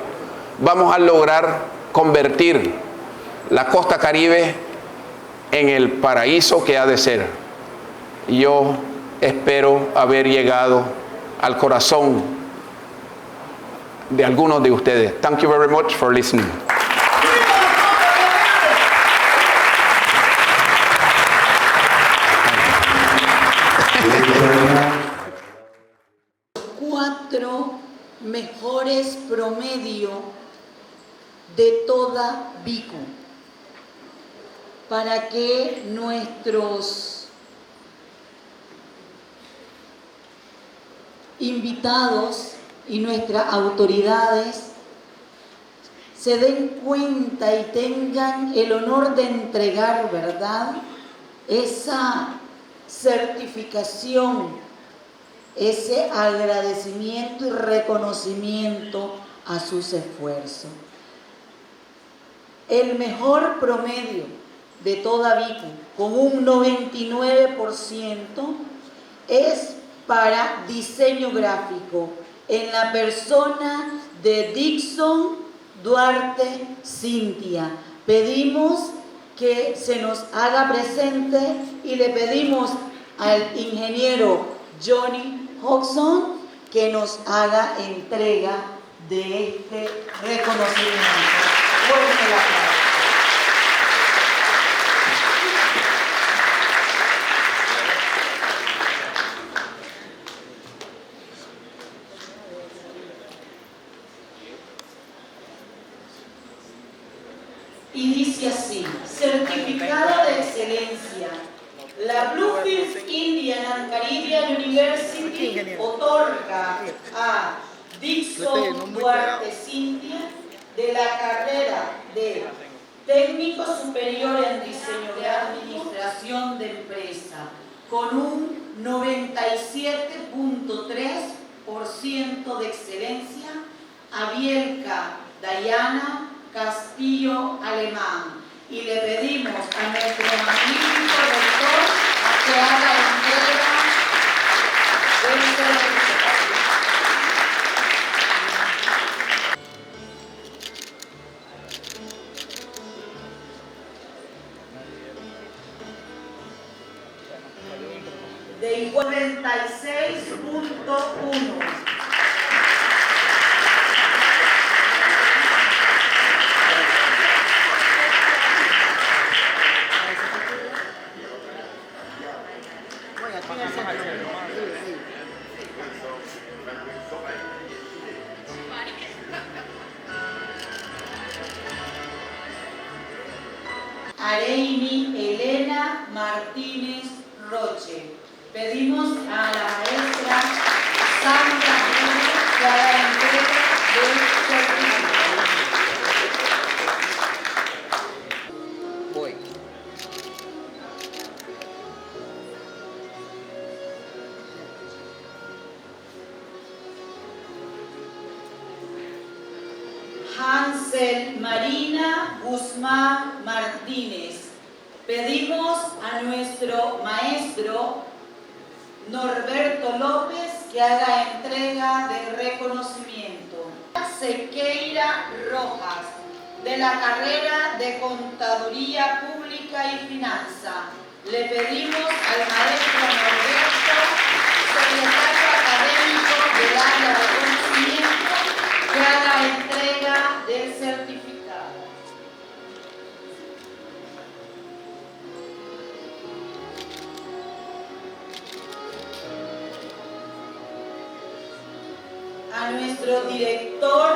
vamos a lograr convertir la costa Caribe en el paraíso que ha de ser. Yo espero haber llegado al corazón de algunos de ustedes. Thank you very much for listening. Cuatro mejores promedio de toda Vicu, para que nuestros invitados y nuestras autoridades se den cuenta y tengan el honor de entregar, ¿verdad?, esa certificación, ese agradecimiento y reconocimiento a sus esfuerzos. El mejor promedio de toda Vicu, con un 99%, es para diseño gráfico, en la persona de Dixon Duarte Cintia. Pedimos que se nos haga presente y le pedimos al ingeniero Johnny Hodgson que nos haga entrega de este reconocimiento. Fuerte el aplauso. Y dice así: certificado de excelencia. La Bluefields Indian and Caribbean University otorga a Dixon Duarte Cintia de la carrera de Técnico Superior en Diseño de Administración de Empresa con un 97.3% de excelencia a Bielka Dayana Castillo Alemán, y le pedimos a nuestro magnífico doctor que haga entrega del certificado. De igual 96.1. Areini Elena Martínez Roche. Pedimos a la maestra Sandra Pérez que haga entrega del certificado. Voy. Hansel Marina Guzmán Martínez. Pedimos a nuestro maestro Norberto López que haga entrega de reconocimiento. Sequeira Rojas, de la carrera de Contaduría Pública y Finanza. Le pedimos al maestro Norberto, secretario académico del área de conocimiento, que haga entrega del certificado. A nuestro director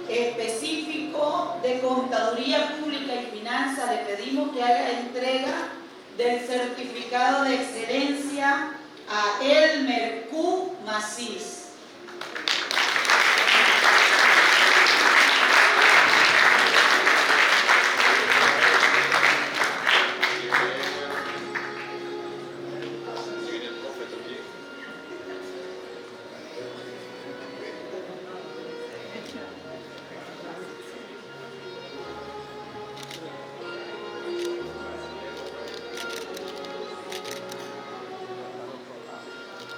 específico de Contaduría Pública y Finanza le pedimos que haga entrega del certificado de excelencia a Elmer Q. Macís.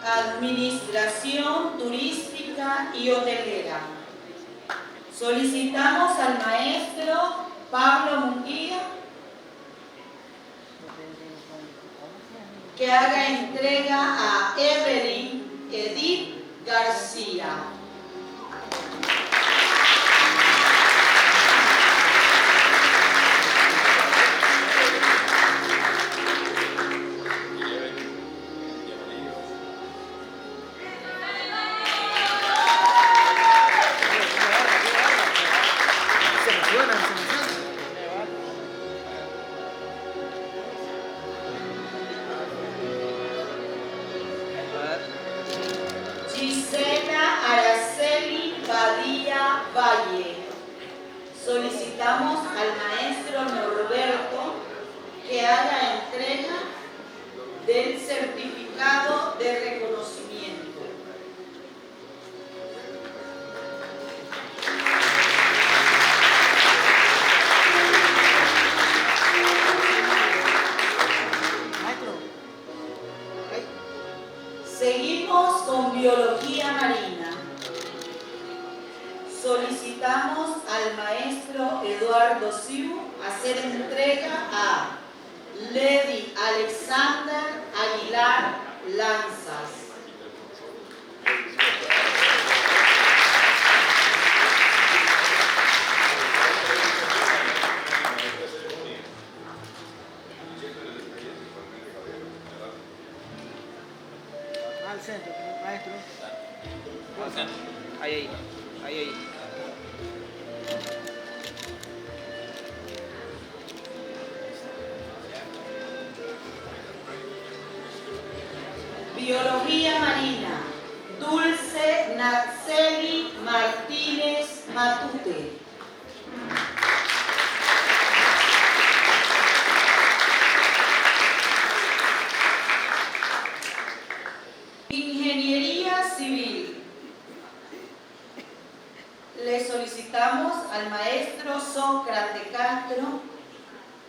Administración Turística y Hotelera. Solicitamos al maestro Pablo Munguía que haga entrega a Evelyn Edith García. Gisela Araceli Badía Valle. Solicitamos al maestro Norberto que haga entrega del certificado de reconocimiento. Seguimos con biología marina. Solicitamos al maestro Eduardo Siu hacer entrega a Lady Alexander Aguilar Lanzas. Al centro, maestro. Al centro. Ahí. Biología marina. Dulce Natseli Martínez Matute. Ingeniería civil. Le solicitamos al maestro Sócrates Castro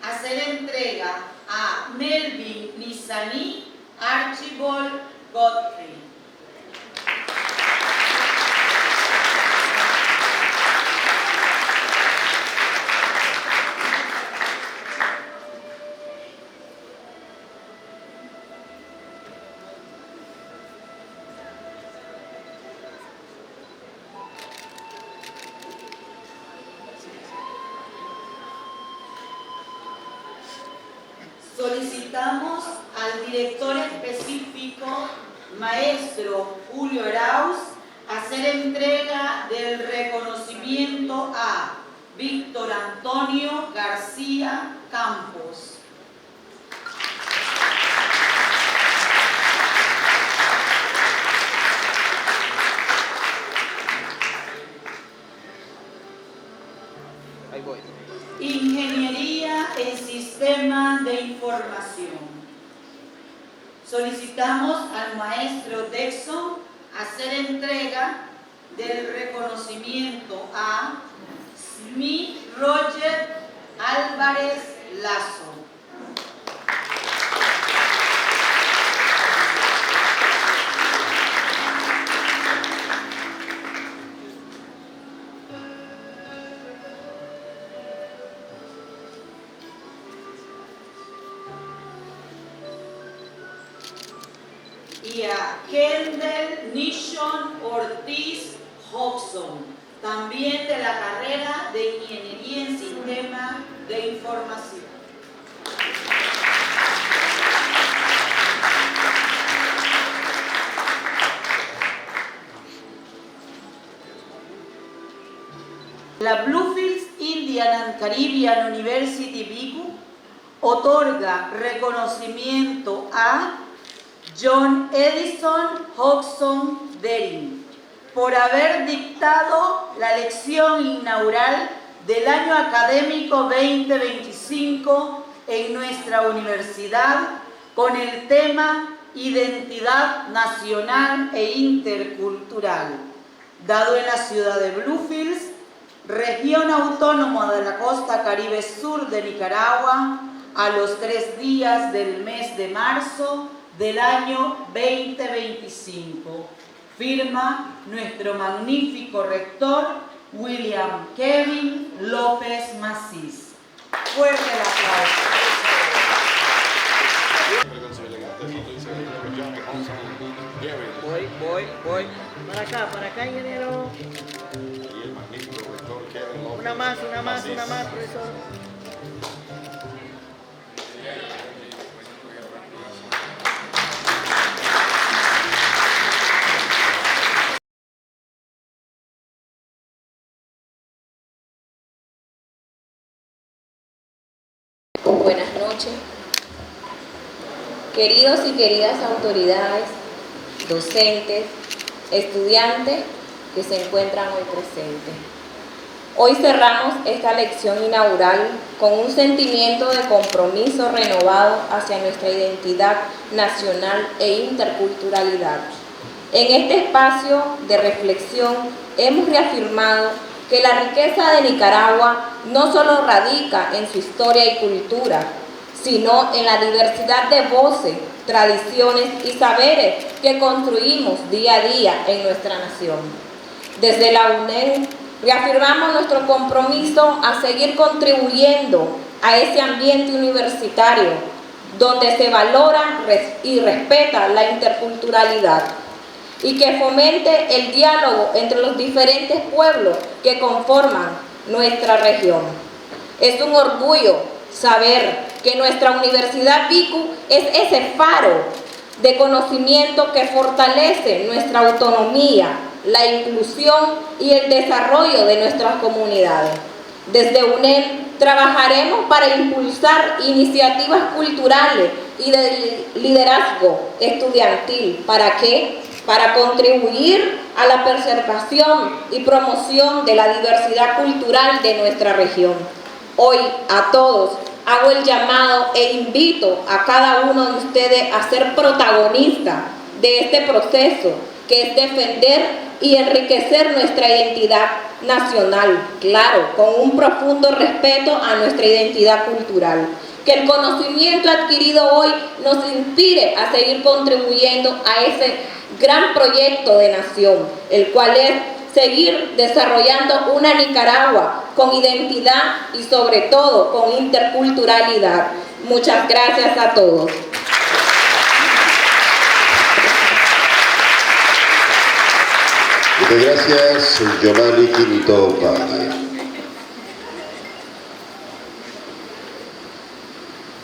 hacer entrega a Melvin Nizani Archibald Godfrey. Solicitamos al director específico, maestro Julio Arauz, hacer entrega del reconocimiento a Víctor Antonio García Campos. Ahí voy. Ingeniería en Sistemas de Información. Solicitamos al maestro Dexon hacer entrega del reconocimiento a Smith Roger Álvarez Lazo. Y a Kendall Nishon Ortiz Hobson, también de la carrera de Ingeniería en Sistemas de Información. La Bluefields Indian and Caribbean University BICU otorga reconocimiento a John Edison Hodgson Dering por haber dictado la lección inaugural del año académico 2025 en nuestra universidad con el tema Identidad Nacional e Intercultural, dado en la ciudad de Bluefields, región autónoma de la costa caribe sur de Nicaragua, a los 3 días del mes de marzo del año 2025. Firma nuestro magnífico rector William Kevin López Macís. Fuerte el aplauso. Voy. Para acá, ingeniero. Una más, profesor. Buenas noches. Queridos y queridas autoridades, docentes, estudiantes que se encuentran hoy presentes. Hoy cerramos esta lección inaugural con un sentimiento de compromiso renovado hacia nuestra identidad nacional e interculturalidad. En este espacio de reflexión hemos reafirmado que la riqueza de Nicaragua no solo radica en su historia y cultura, sino en la diversidad de voces, tradiciones y saberes que construimos día a día en nuestra nación. Desde la UNED reafirmamos nuestro compromiso a seguir contribuyendo a ese ambiente universitario donde se valora y respeta la interculturalidad y que fomente el diálogo entre los diferentes pueblos que conforman nuestra región. Es un orgullo saber que nuestra Universidad BICU es ese faro de conocimiento que fortalece nuestra autonomía, la inclusión y el desarrollo de nuestras comunidades. Desde UNED trabajaremos para impulsar iniciativas culturales y de liderazgo estudiantil. ¿Para qué? Para contribuir a la preservación y promoción de la diversidad cultural de nuestra región. Hoy a todos hago el llamado e invito a cada uno de ustedes a ser protagonistas de este proceso, que es defender y enriquecer nuestra identidad nacional, claro, con un profundo respeto a nuestra identidad cultural. Que el conocimiento adquirido hoy nos inspire a seguir contribuyendo a ese gran proyecto de nación, el cual es seguir desarrollando una Nicaragua con identidad y sobre todo con interculturalidad. Muchas gracias a todos. Muchas gracias, Giovanni Quinto Valle.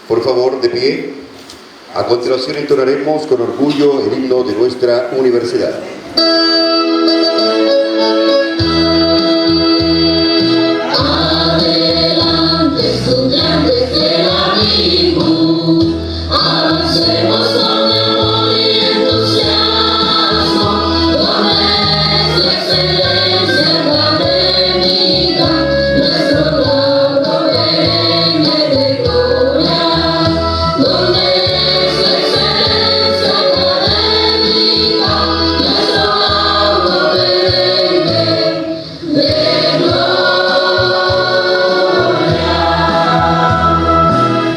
Por favor, de pie. A continuación entonaremos con orgullo el himno de nuestra universidad. Adelante, estudiantes de la BICU, avancemos con amor y entusiasmo, con nuestra excelencia académica, nuestro logro perenne de gloria, con nuestra excelencia académica, nuestro logro perenne de gloria.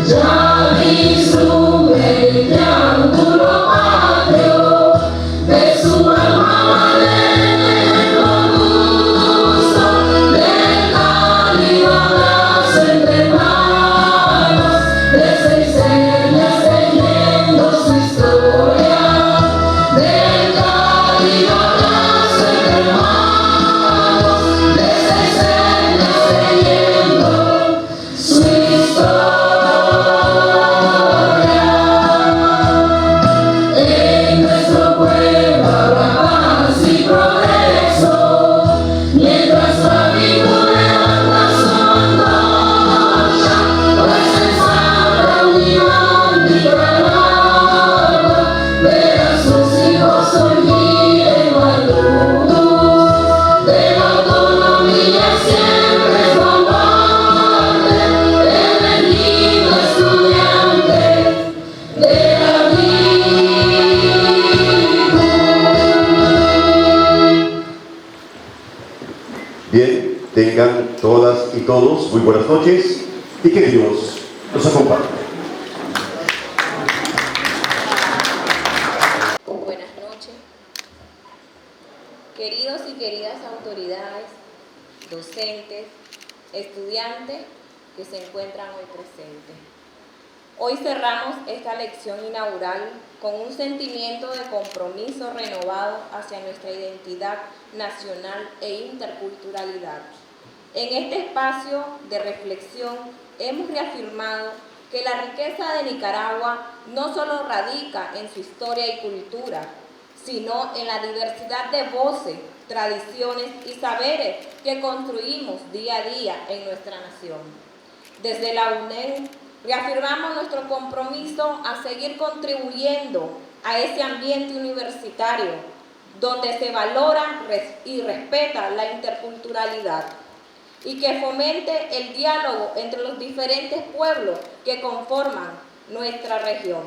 Ya vislumbre el triángulo patrio de su alma valiente robusto, del cálido abrazo entre manos, de seis señas tejiendo su historia, del cálido abrazo entre manos, de seis señas tejiendo su historia. En nuestro pueblo habrá paz y progreso, mientras la BICU levanta su antorcha, pues ensambla unión Nicaragua, ver a sus hijos surgir en la luz de la autonomía siempre baluarte, el bendito estudiante de la BICU. Bien, tengan todas y todos muy buenas noches y que Dios los acompañe. autoridades, docentes, estudiantes que se encuentran hoy presentes. Hoy cerramos esta lección inaugural con un sentimiento de compromiso renovado hacia nuestra identidad nacional e interculturalidad. En este espacio de reflexión hemos reafirmado que la riqueza de Nicaragua no solo radica en su historia y cultura, sino en la diversidad de voces, tradiciones y saberes que construimos día a día en nuestra nación. Desde la UNED reafirmamos nuestro compromiso a seguir contribuyendo a ese ambiente universitario donde se valora y respeta la interculturalidad y que fomente el diálogo entre los diferentes pueblos que conforman nuestra región.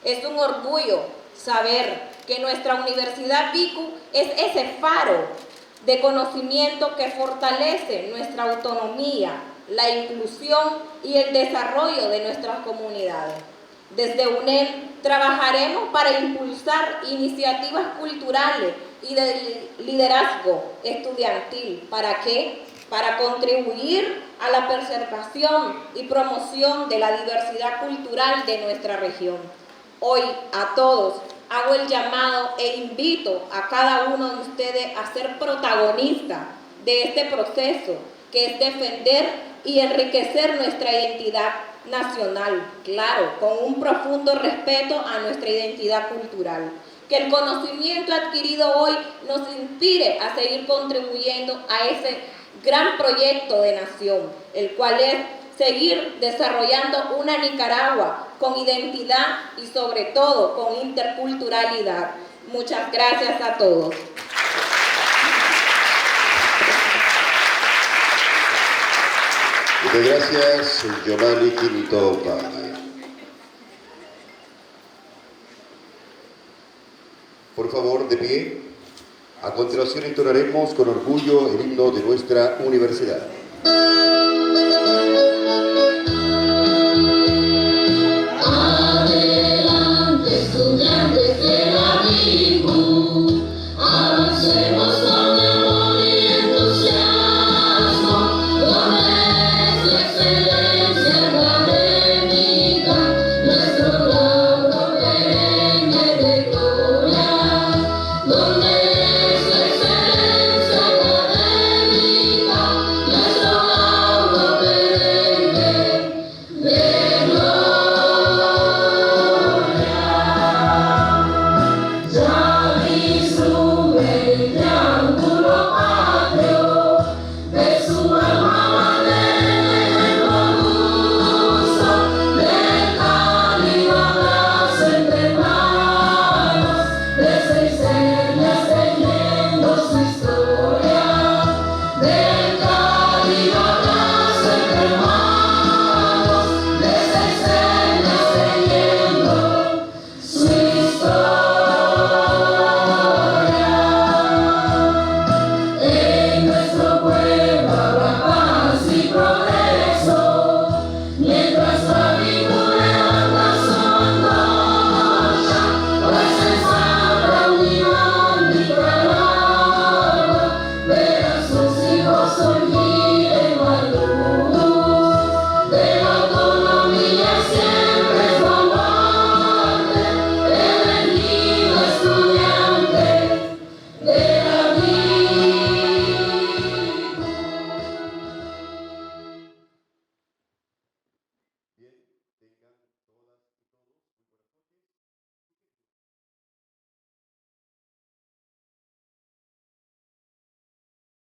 Es un orgullo saber que nuestra Universidad BICU es ese faro de conocimiento que fortalece nuestra autonomía, la inclusión y el desarrollo de nuestras comunidades. Desde UNED trabajaremos para impulsar iniciativas culturales y de liderazgo estudiantil. ¿Para qué? Para contribuir a la preservación y promoción de la diversidad cultural de nuestra región. Hoy a todos hago el llamado e invito a cada uno de ustedes a ser protagonistas de este proceso, que es defender y enriquecer nuestra identidad nacional, claro, con un profundo respeto a nuestra identidad cultural. Que el conocimiento adquirido hoy nos inspire a seguir contribuyendo a ese gran proyecto de nación, el cual es seguir desarrollando una Nicaragua con identidad y sobre todo con interculturalidad. Muchas gracias a todos. Muchas gracias, Yomali Quinto Valle. Por favor, de pie. A continuación entonaremos con orgullo el himno de nuestra universidad.